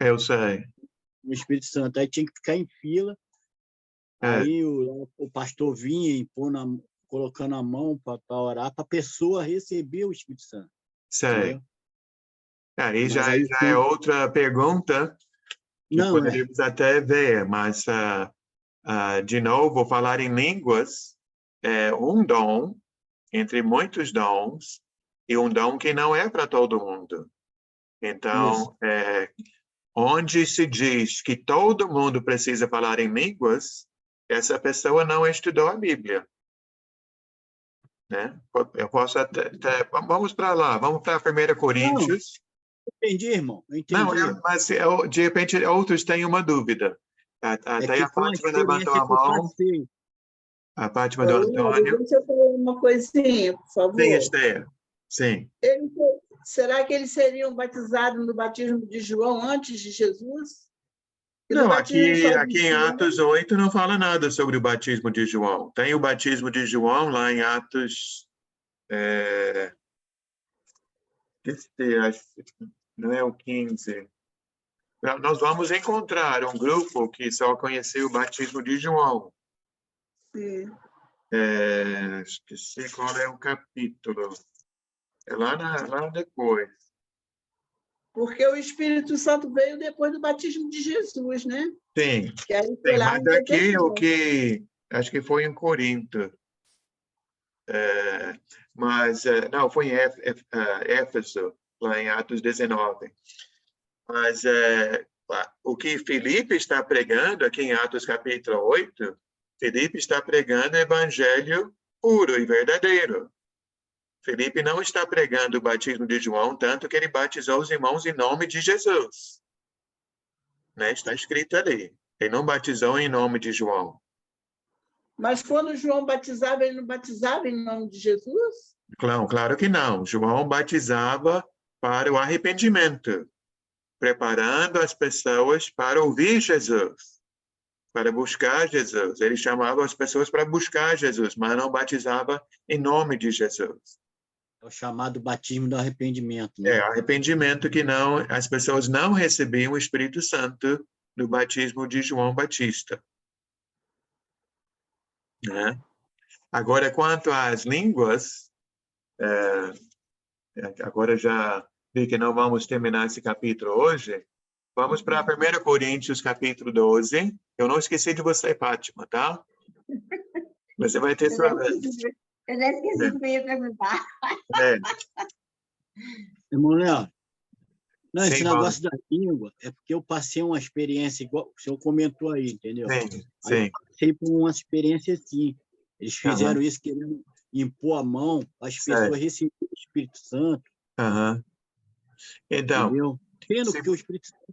eu sei. no Espírito Santo. Aí tinha que ficar em fila. Aí o pastor vinha colocando a mão para orar, para a pessoa receber o Espírito Santo. Sei. Aí já é outra pergunta que poderíamos até ver, mas, de novo, falar em línguas é um dom entre muitos dons e um dom que não é para todo mundo. Então, onde se diz que todo mundo precisa falar em línguas, essa pessoa não estudou a Bíblia. né? Eu posso vamos para lá, vamos para 1 Coríntios. Entendi, irmão. Eu Não, entendi. mas de repente outros têm uma dúvida. Até que a foi uma Fátima levantou experiência a que eu mão. passei. A Fátima do Ô, Léo, Antônio. deixa eu falar uma coisinha, por favor. Sim, Esther. Sim. Será que eles seriam batizados no batismo de João antes de Jesus? E no Não, batismo só aqui de em João? Atos 8 não fala nada sobre o batismo de João. Tem o batismo de João lá em Atos... não é o 15. Nós vamos encontrar um grupo que só conheceu o batismo de João. Sim. Esqueci qual é o capítulo. É lá depois. Porque o Espírito Santo veio depois do batismo de Jesus, né? Sim, Que aí foi lá mas em aqui o Pentecostes. que... Acho que foi em Corinto. Não, foi em Éfeso, lá em Atos 19. Mas o que Filipe está pregando aqui em Atos capítulo 8, Filipe está pregando o evangelho puro e verdadeiro. Filipe não está pregando o batismo de João, tanto que ele batizou os irmãos em nome de Jesus. Né? Está escrito ali. Ele não batizou em nome de João. Mas quando João batizava, ele não batizava em nome de Jesus? Claro que não. João batizava para o arrependimento, preparando as pessoas para ouvir Jesus, para buscar Jesus. Ele chamava as pessoas para buscar Jesus, mas não batizava em nome de Jesus. É o chamado batismo do arrependimento, né? Arrependimento que as pessoas não recebiam o Espírito Santo no batismo de João Batista. Né? Agora, quanto às línguas, agora já vi que não vamos terminar esse capítulo hoje. Vamos para 1 Coríntios, capítulo 12. Eu não esqueci de você, Fátima, tá? Você vai ter sua vez. Eu já esqueci que eu ia perguntar. Irmão Léo, não, Sim, esse Paulo. negócio da língua é porque eu passei uma experiência igual o senhor comentou aí, entendeu? Sim. Aí eu passei por uma experiência assim. Eles fizeram Aham. isso querendo impor a mão as Certo. pessoas receberem o Espírito Santo, Então, entendeu? Sendo que o Espírito Santo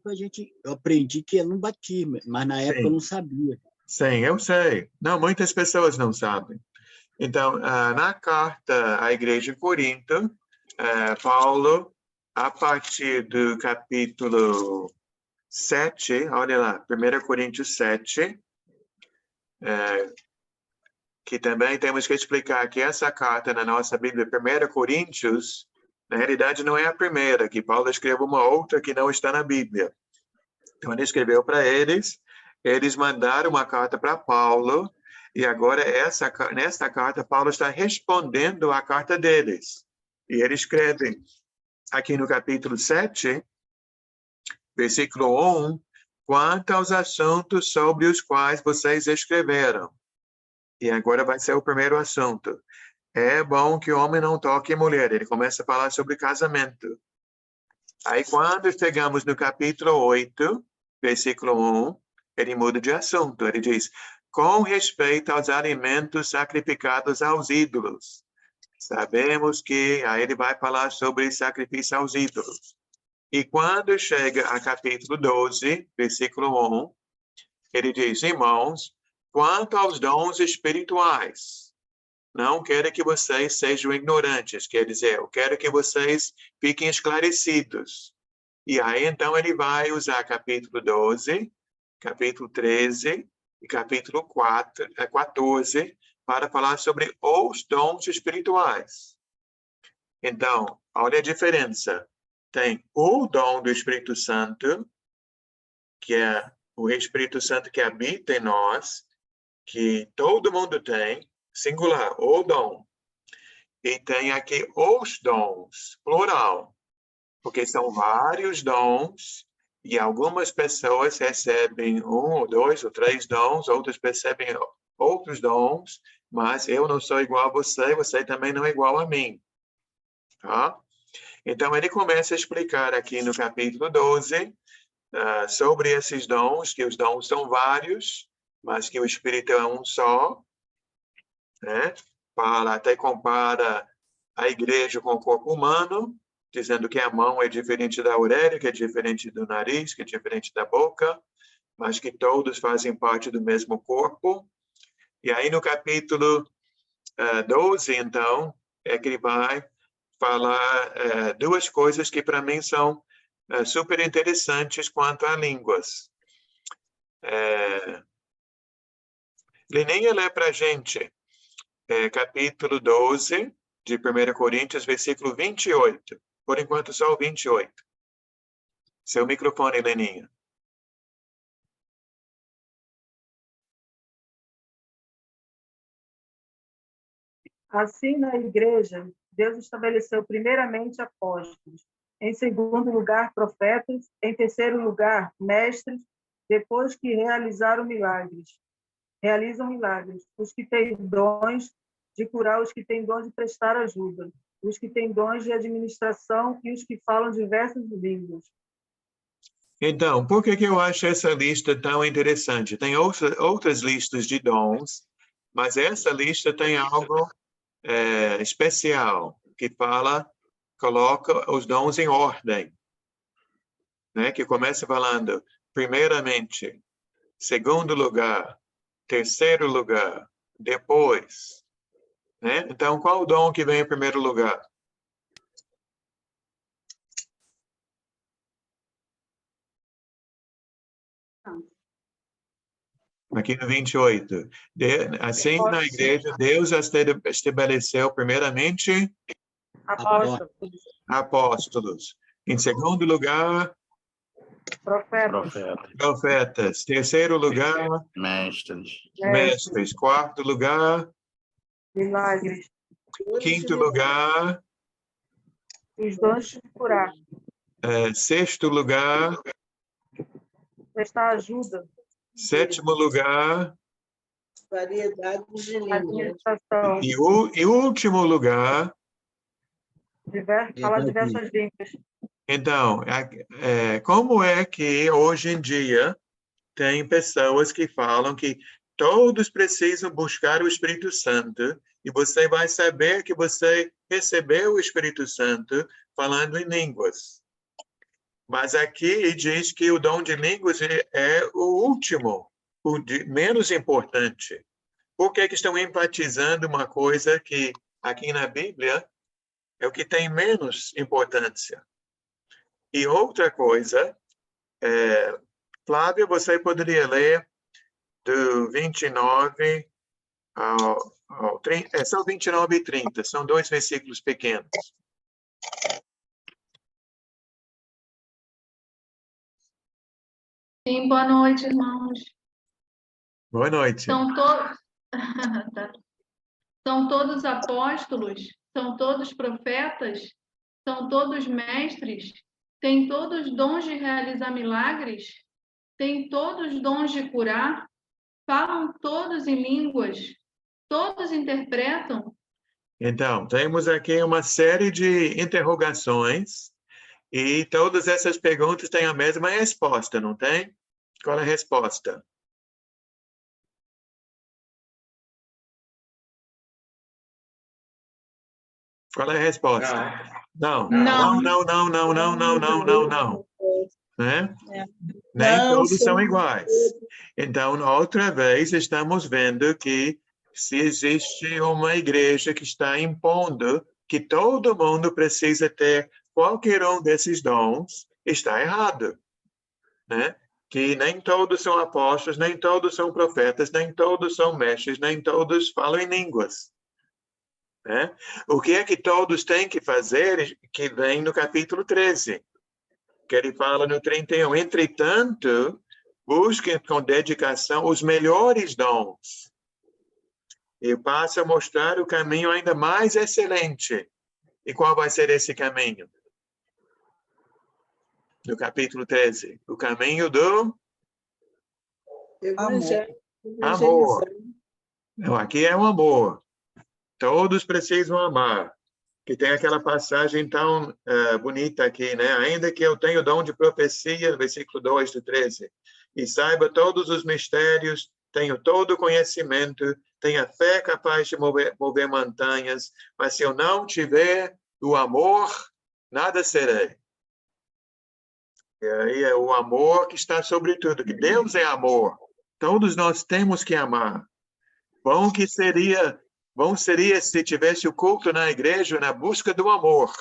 eu aprendi que é no batismo, mas na época eu não sabia. Sim, eu sei. Não, muitas pessoas não sabem. Então, na carta à igreja de Corinto, Paulo, a partir do capítulo 7, olha lá, 1 Coríntios 7, que também temos que explicar que essa carta na nossa Bíblia, 1 Coríntios, na realidade não é a primeira, que Paulo escreveu uma outra que não está na Bíblia. Então, ele escreveu para eles mandaram uma carta para Paulo, e agora nesta carta, Paulo está respondendo à carta deles. E ele escreve aqui no capítulo 7, versículo 1, quanto aos assuntos sobre os quais vocês escreveram. E agora vai ser o primeiro assunto. É bom que o homem não toque mulher. Ele começa a falar sobre casamento. Aí, quando chegamos no capítulo 8, versículo 1, ele muda de assunto. Ele diz, com respeito aos alimentos sacrificados aos ídolos. Sabemos que aí ele vai falar sobre sacrifício aos ídolos. E quando chega a capítulo 12, versículo 1, ele diz, irmãos, quanto aos dons espirituais, não quero que vocês sejam ignorantes, quer dizer, eu quero que vocês fiquem esclarecidos. E aí, então, ele vai usar capítulo 12, capítulo 13 e capítulo 14 para falar sobre os dons espirituais. Então, olha a diferença. Tem o dom do Espírito Santo, que é o Espírito Santo que habita em nós, que todo mundo tem, singular, o dom. E tem aqui os dons, plural, porque são vários dons, e algumas pessoas recebem 1 ou 2 ou 3 dons, outras recebem outros dons, mas eu não sou igual a você, você também não é igual a mim. Tá? Então, ele começa a explicar aqui no capítulo 12 sobre esses dons, que os dons são vários, mas que o Espírito é um só, né? até compara a igreja com o corpo humano, dizendo que a mão é diferente da orelha, que é diferente do nariz, que é diferente da boca, mas que todos fazem parte do mesmo corpo. E aí no capítulo 12, então, é que ele vai falar duas coisas que para mim são super interessantes quanto a línguas. Leninha lê para a gente capítulo 12 de 1 Coríntios, versículo 28. Por enquanto, só o 28. Seu microfone, Leninha. Assim, na igreja, Deus estabeleceu primeiramente apóstolos, em segundo lugar, profetas, em terceiro lugar, mestres, depois que realizam milagres, os que têm dons de curar, os que têm dons de prestar ajuda, os que têm dons de administração e os que falam diversas línguas. Então, por que eu acho essa lista tão interessante? Tem outras listas de dons, mas essa lista tem algo especial, que coloca os dons em ordem, né? Que começa falando, primeiramente, segundo lugar, terceiro lugar, depois, né? Então, qual o dom que vem em primeiro lugar? Aqui no 28. Assim, na igreja, Deus estabeleceu primeiramente apóstolos. Em segundo lugar, profetas. Terceiro lugar, mestres. Quarto lugar, milagres. Quinto lugar, Os dons de curar, sexto lugar, prestar ajuda, sétimo lugar, Variedades de línguas. administração, e último lugar. falar diversas línguas. Então, como é que hoje em dia tem pessoas que falam que todos precisam buscar o Espírito Santo e você vai saber que você recebeu o Espírito Santo falando em línguas. Mas aqui diz que o dom de línguas é o último, menos importante. Por que estão enfatizando uma coisa que aqui na Bíblia é o que tem menos importância? E outra coisa, Flávia, você poderia ler do 29 ao 30, são 29 e 30, são 2 versículos pequenos. Sim, boa noite, irmãos. Boa noite. São todos apóstolos, são todos profetas, são todos mestres, têm todos dons de realizar milagres, têm todos dons de curar, falam todos em línguas, todos interpretam. Então, temos aqui uma série de interrogações e todas essas perguntas têm a mesma resposta, não tem? Qual é a resposta? Qual é a resposta? Não. Né? Nem todos são iguais. Então, outra vez, estamos vendo que se existe uma igreja que está impondo que todo mundo precisa ter qualquer um desses dons, está errado. Né? Que nem todos são apóstolos, nem todos são profetas, nem todos são mestres, nem todos falam em línguas. Né? O que é que todos têm que fazer, que vem no capítulo 13, que ele fala no 31. Entretanto, busquem com dedicação os melhores dons. E passa a mostrar o caminho ainda mais excelente. E qual vai ser esse caminho? No capítulo 13. O caminho do amor. Não, aqui é o amor. Todos precisam amar. Que tem aquela passagem tão bonita aqui, né? Ainda que eu tenha o dom de profecia, versículo 2 do 13, e saiba todos os mistérios, tenho todo o conhecimento, tenha fé capaz de mover montanhas, mas se eu não tiver o amor, nada serei. E aí é o amor que está sobre tudo, que Deus é amor. Todos nós temos que amar. Bom seria se tivesse o culto na igreja na busca do amor,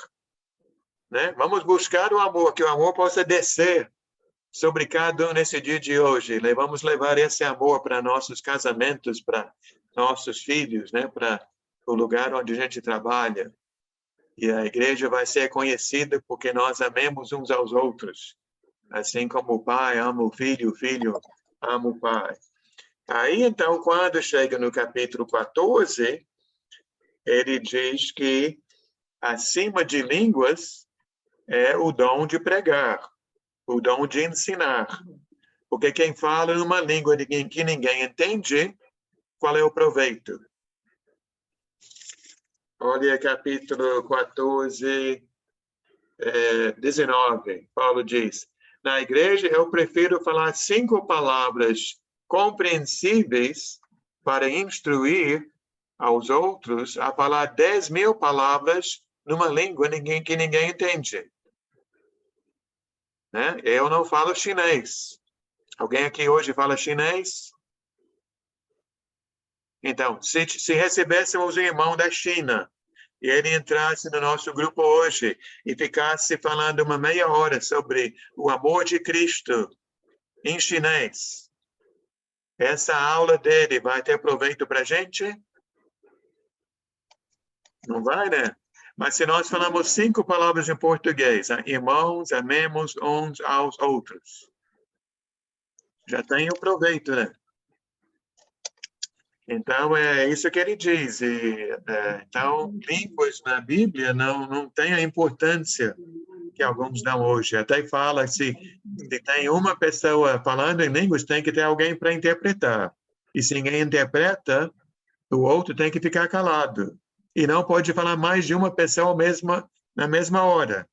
né? Vamos buscar o amor, que o amor possa descer sobre cada um nesse dia de hoje. Vamos levar esse amor para nossos casamentos, para nossos filhos, né? Para o lugar onde a gente trabalha. E a igreja vai ser conhecida porque nós amemos uns aos outros. Assim como o pai ama o filho ama o pai. Aí, então, quando chega no capítulo 14, ele diz que acima de línguas é o dom de pregar, o dom de ensinar. Porque quem fala numa língua que ninguém entende, qual é o proveito? Olha capítulo 14, 19, Paulo diz, na igreja eu prefiro falar 5 palavras compreensíveis para instruir aos outros a falar 10.000 palavras numa língua que ninguém entende. Né? Eu não falo chinês. Alguém aqui hoje fala chinês? Então, se recebêssemos um irmão da China e ele entrasse no nosso grupo hoje e ficasse falando uma meia hora sobre o amor de Cristo em chinês, essa aula dele vai ter proveito para a gente? Não vai, né? Mas se nós falamos 5 palavras em português, irmãos, amemos uns aos outros, já tem o proveito, né? Então, é isso que ele diz. Então, línguas na Bíblia não tem a importância que alguns dão hoje. Até fala se tem uma pessoa falando em línguas, tem que ter alguém para interpretar. E se ninguém interpreta, o outro tem que ficar calado. E não pode falar mais de uma pessoa na mesma hora.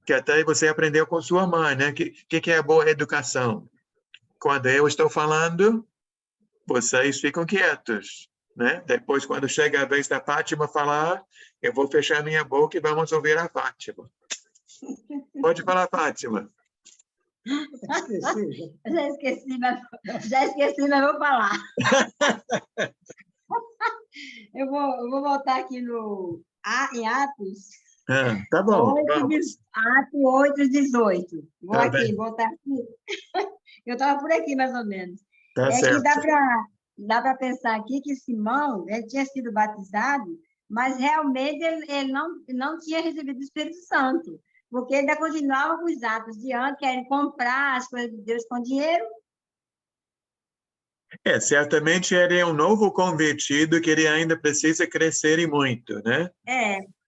Que até você aprendeu com sua mãe, né? Que é boa educação? Quando eu estou falando, vocês ficam quietos, né? Depois, quando chega a vez da Fátima falar, eu vou fechar minha boca e vamos ouvir a Fátima. Pode falar, Fátima. Já esqueci, mas vou falar. Eu vou voltar aqui em Atos. Tá bom. Atos 8, 18. Vou aqui, voltar aqui. Eu estava por aqui, mais ou menos. Tá certo. Que dá para pensar aqui que Simão ele tinha sido batizado, mas realmente ele não tinha recebido o Espírito Santo, porque ele ainda continuava com os atos de antes, querendo comprar as coisas de Deus com dinheiro. Certamente ele é um novo convertido que ele ainda precisa crescer e muito, né?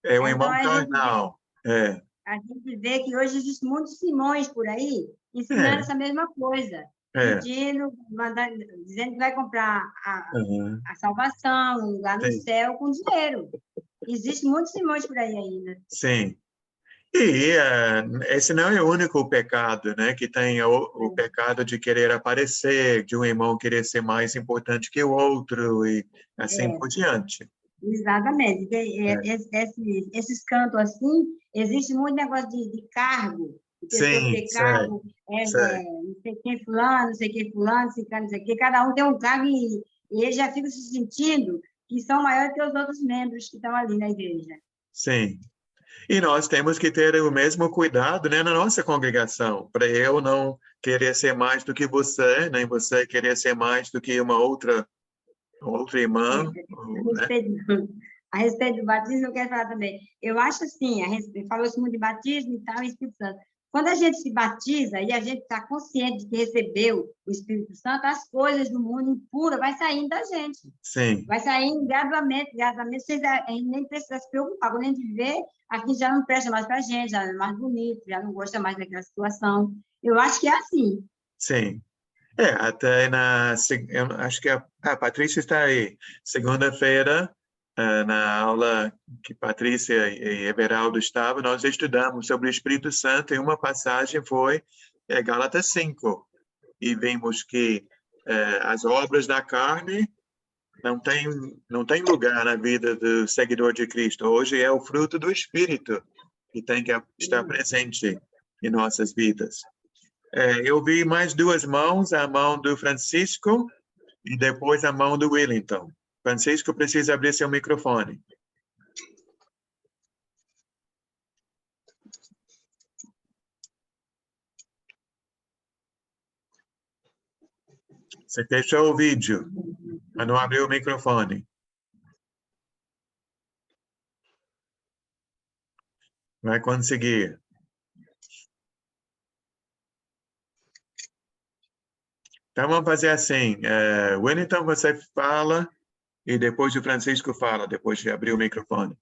É um irmão carnal. A gente vê que hoje existem muitos Simões por aí ensinando essa mesma coisa. Dizendo que vai comprar a salvação, o lugar no céu com dinheiro. Existem muitos Simões por aí ainda. Sim. E esse não é o único pecado, né? Que tem o pecado de querer aparecer, de um irmão querer ser mais importante que o outro e assim por diante. Exatamente. Esses cantos assim, existe muito negócio de cargo. Sim, cargo, não sei quem fulano, não sei quem fulano, não sei quem, cada um tem um cargo e eles já ficam se sentindo que são maiores que os outros membros que estão ali na igreja. Sim. E nós temos que ter o mesmo cuidado, né, na nossa congregação, para eu não querer ser mais do que você, nem você querer ser mais do que uma outra irmã. A respeito do batismo, eu quero falar também. Eu acho assim, falou-se muito de batismo e tal, Espírito Santo. Quando a gente se batiza e a gente está consciente de que recebeu o Espírito Santo, as coisas do mundo impuro vai saindo da gente. Sim. Vai saindo gradualmente, a gente nem precisa se preocupar. Quando a gente vê, aqui já não presta mais para a gente, já não é mais bonito, já não gosta mais daquela situação. Eu acho que é assim. Sim. Até eu acho que a Patrícia está aí. Segunda-feira, na aula que Patrícia e Everaldo estavam, nós estudamos sobre o Espírito Santo e uma passagem foi Gálatas 5. E vimos que as obras da carne não tem lugar na vida do seguidor de Cristo. Hoje é o fruto do Espírito que tem que estar presente em nossas vidas. Eu vi mais duas mãos, a mão do Francisco e depois a mão do Wellington. Francisco precisa abrir seu microfone. Você fechou o vídeo, mas não abriu o microfone. Vai conseguir. Então, vamos fazer assim. Wellington, você fala e depois o Francisco fala, depois de abrir o microfone.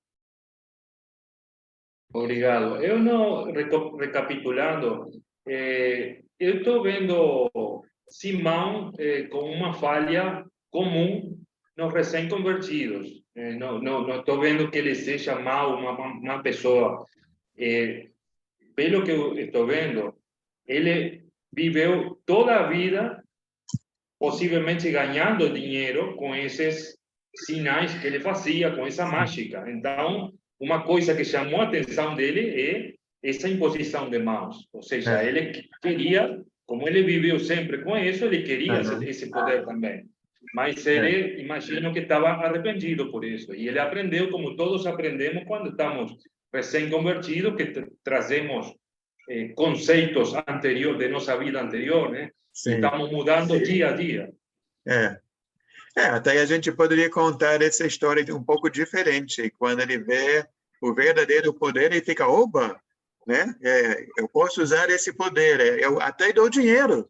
Obrigado. Eu não, recapitulando, eu estou vendo Simão com uma falha comum nos recém-convertidos. Não estou vendo que ele seja mau, uma pessoa. Pelo que eu estou vendo, ele viveu toda a vida possivelmente ganhando dinheiro com esses sinais que ele fazia, com essa mágica. Então, uma coisa que chamou a atenção dele é essa imposição de mãos. Ou seja, ele queria, como ele viveu sempre com isso, ele queria esse poder também. Mas ele, imagino que estava arrependido por isso. E ele aprendeu, como todos aprendemos quando estamos recém-convertidos, que trazemos conceitos anteriores, de nossa vida anterior, né? Sim. Estamos mudando dia a dia. Até a gente poderia contar essa história um pouco diferente. Quando ele vê o verdadeiro poder, ele fica, oba, né? Eu posso usar esse poder, eu até dou dinheiro.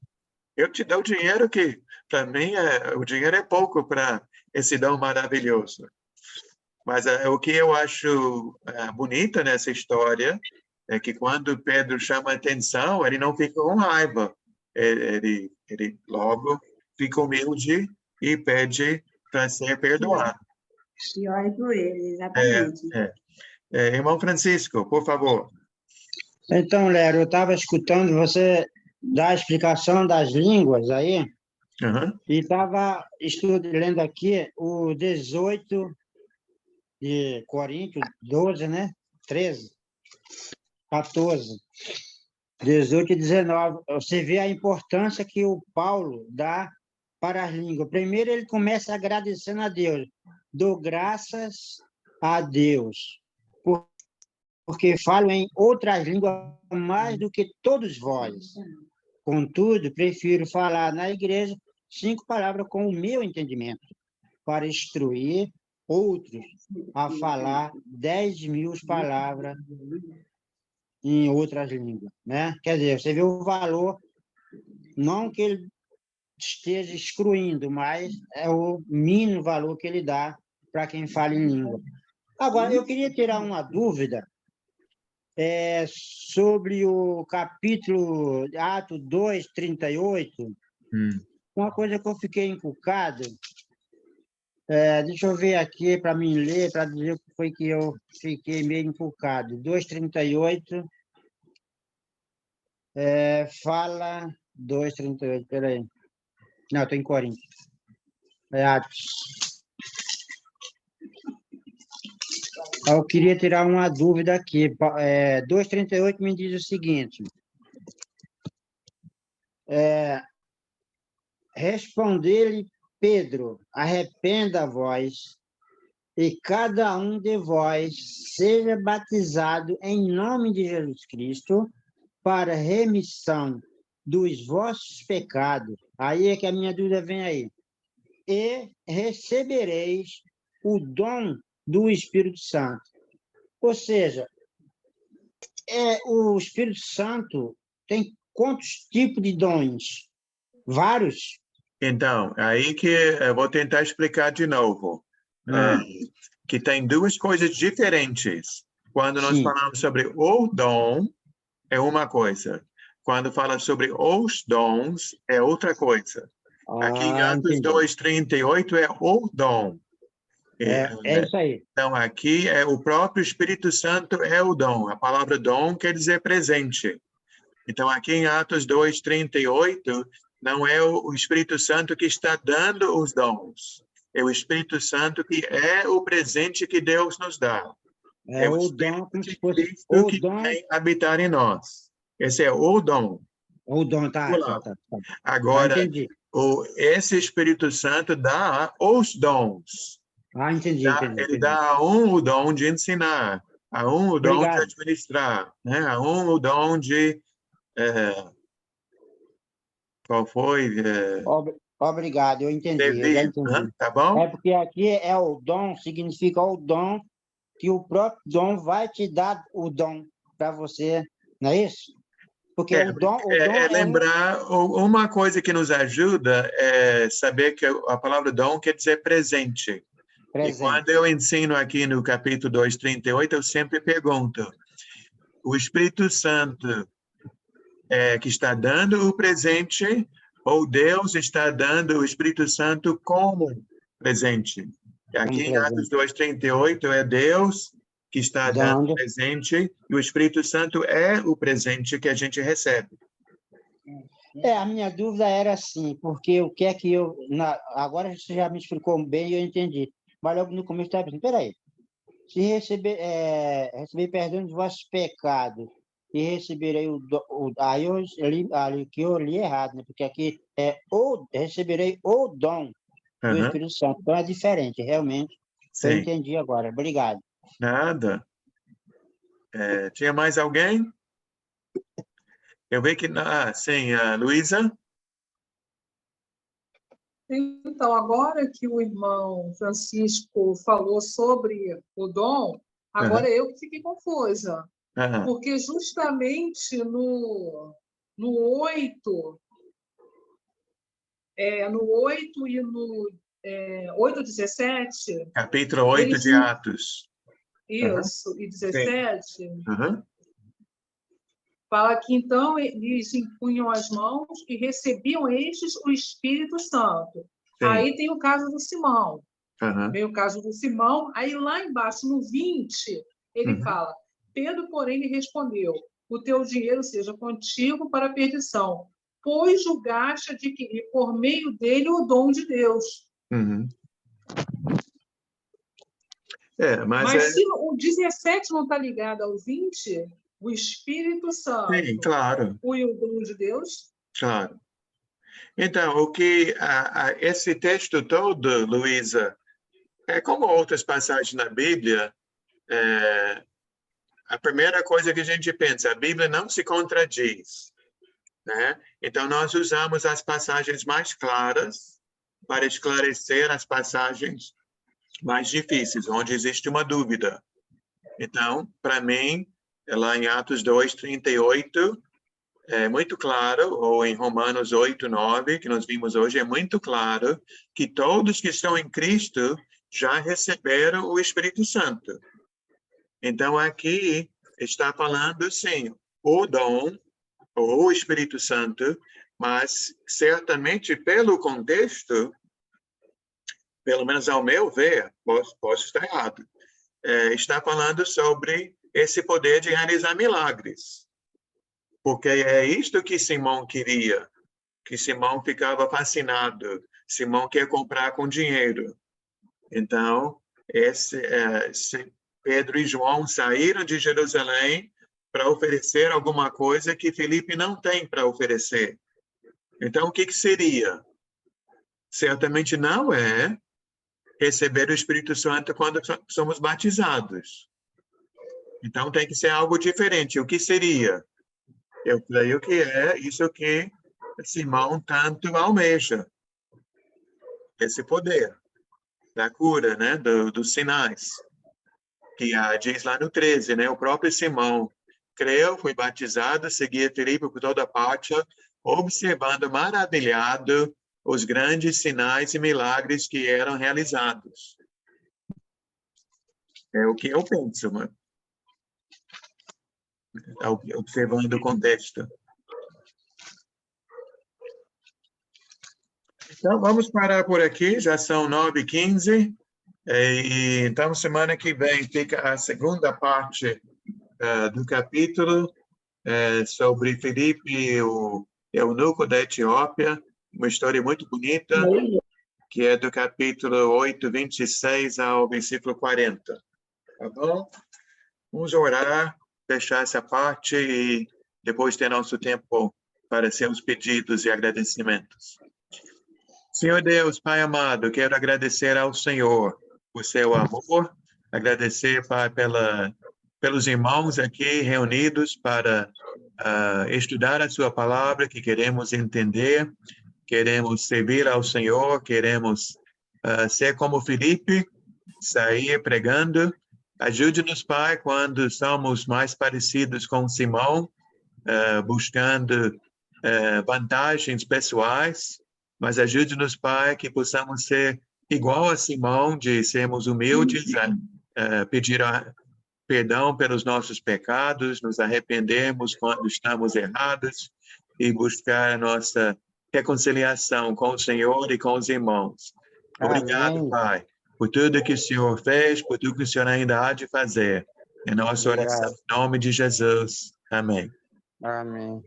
Eu te dou dinheiro que, para mim, o dinheiro é pouco para esse dom maravilhoso. Mas o que eu acho bonito nessa história é que quando Pedro chama a atenção, ele não fica com raiva. Ele logo fica humilde e pede para ser perdoado. E ore por ele, exatamente. Irmão Francisco, por favor. Então, Léo, eu estava escutando você dar a explicação das línguas aí, e estava lendo aqui o 18 de Coríntios, 12, né? 13, 14. 18 e 19, você vê a importância que o Paulo dá para as línguas. Primeiro, ele começa agradecendo a Deus. Dou graças a Deus, porque falo em outras línguas mais do que todos vós. Contudo, prefiro falar na igreja 5 palavras com o meu entendimento, para instruir outros a falar 10.000 palavras em outras línguas, né? Quer dizer, você vê o valor, não que ele esteja excluindo, mas é o mínimo valor que ele dá para quem fala em língua. Agora, eu queria tirar uma dúvida sobre o capítulo Atos 2, 38. Uma coisa que eu fiquei encucado, deixa eu ver aqui para mim ler, para dizer o que foi que eu fiquei meio encucado. 2,38 fala... 2,38, peraí. Não, estou em Coríntios. Atos. Eu queria tirar uma dúvida aqui. 2,38 me diz o seguinte. Responder-lhe Pedro, arrependa-vos, e cada um de vós seja batizado em nome de Jesus Cristo para remissão dos vossos pecados. Aí é que a minha dúvida vem aí. E recebereis o dom do Espírito Santo. Ou seja, o Espírito Santo tem quantos tipos de dons? Vários? Então, aí que eu vou tentar explicar de novo. Que tem duas coisas diferentes. Quando nós falamos sobre o dom, é uma coisa. Quando fala sobre os dons, é outra coisa. Aqui em Atos 2,38 é o dom. É isso aí. Então, aqui o próprio Espírito Santo é o dom. A palavra dom quer dizer presente. Então, aqui em Atos 2,38, não é o Espírito Santo que está dando os dons. é o Espírito Santo, que é o presente que Deus nos dá. É o dom, como se fosse Cristo o que dom. vem habitar em nós. Esse é o dom. O dom, tá. Agora, entendi. Esse Espírito Santo dá os dons. Entendi. Ele dá a um o dom de ensinar, a um o dom de administrar, né? A um o dom de... qual foi? Obrigado, eu entendi. Eu já entendi. Tá bom? É porque aqui é o dom, significa o dom, que o próprio dom vai te dar o dom para você, não é isso? Porque o dom lembrar, uma coisa que nos ajuda é saber que a palavra dom quer dizer presente. E quando eu ensino aqui no capítulo 2:38, eu sempre pergunto, o Espírito Santo que está dando o presente, ou Deus está dando o Espírito Santo como presente? Aqui em Atos 2:38 é Deus que está dando o presente, e o Espírito Santo é o presente que a gente recebe. A minha dúvida era assim, porque o que é que eu... agora você já me explicou bem e eu entendi. Mas logo no começo estava pensando, peraí, se receber perdão dos vossos pecados e receberei aí eu li errado, né? Porque aqui receberei o dom do Espírito Santo. Então é diferente, realmente. Sim. Eu entendi agora. Obrigado. Nada. Tinha mais alguém? Eu vejo que... sim, Luísa? Então, agora que o irmão Francisco falou sobre o dom, agora eu que fiquei confusa. Porque justamente no 8, no 8 e no 8:17... Capítulo 8 de Atos. Isso, e 17... Fala que, então, eles impunham as mãos e recebiam estes o Espírito Santo. Sim. Aí tem o caso do Simão. Vem o caso do Simão. Aí, lá embaixo, no 20, ele fala, Pedro, porém, lhe respondeu, o teu dinheiro seja contigo para a perdição, pois julgaste adquirir por meio dele o dom de Deus. Mas se o 17 não está ligado ao 20... O Espírito Santo. Sim, claro. O dom de Deus. Claro. Então, o que esse texto todo, Luísa, como outras passagens na Bíblia, a primeira coisa que a gente pensa, a Bíblia não se contradiz, né? Então, nós usamos as passagens mais claras para esclarecer as passagens mais difíceis, onde existe uma dúvida. Então, para mim, lá em Atos 2:38, é muito claro, ou em Romanos 8:9, que nós vimos hoje, é muito claro que todos que estão em Cristo já receberam o Espírito Santo. Então, aqui está falando, sim, o dom, ou o Espírito Santo, mas certamente pelo contexto, pelo menos ao meu ver, posso estar errado, está falando sobre esse poder de realizar milagres. Porque é isto que Simão queria, que Simão ficava fascinado. Simão quer comprar com dinheiro. Então, Pedro e João saíram de Jerusalém para oferecer alguma coisa que Felipe não tem para oferecer. Então, o que seria? Certamente não é receber o Espírito Santo quando somos batizados. Então, tem que ser algo diferente. O que seria? Eu creio que é isso que Simão tanto almeja. Esse poder da cura, né? Dos sinais. Que diz lá no 13, né? O próprio Simão creu, foi batizado, seguia Filipe por toda parte, observando maravilhado os grandes sinais e milagres que eram realizados. É o que eu penso, mano. Observando o contexto. Então, vamos parar por aqui, já são 9h15, então, semana que vem fica a segunda parte do capítulo sobre Filipe, o eunuco da Etiópia, uma história muito bonita, que é do capítulo 8, 26 ao versículo 40. Tá bom? Vamos orar, fechar essa parte e depois ter nosso tempo para seus pedidos e agradecimentos. Senhor Deus, Pai amado, quero agradecer ao Senhor por seu amor, agradecer, Pai, pelos irmãos aqui reunidos para estudar a sua palavra, que queremos entender, queremos servir ao Senhor, queremos ser como Felipe, sair pregando. Ajude-nos, Pai, quando somos mais parecidos com Simão, buscando vantagens pessoais, mas ajude-nos, Pai, que possamos ser igual a Simão, de sermos humildes, pedir perdão pelos nossos pecados, nos arrependermos quando estamos errados e buscar a nossa reconciliação com o Senhor e com os irmãos. Obrigado, Amém. Pai, por tudo que o Senhor fez, por tudo que o Senhor ainda há de fazer. É nossa oração, em nome de Jesus. Amém. Amém.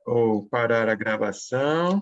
Vou parar a gravação.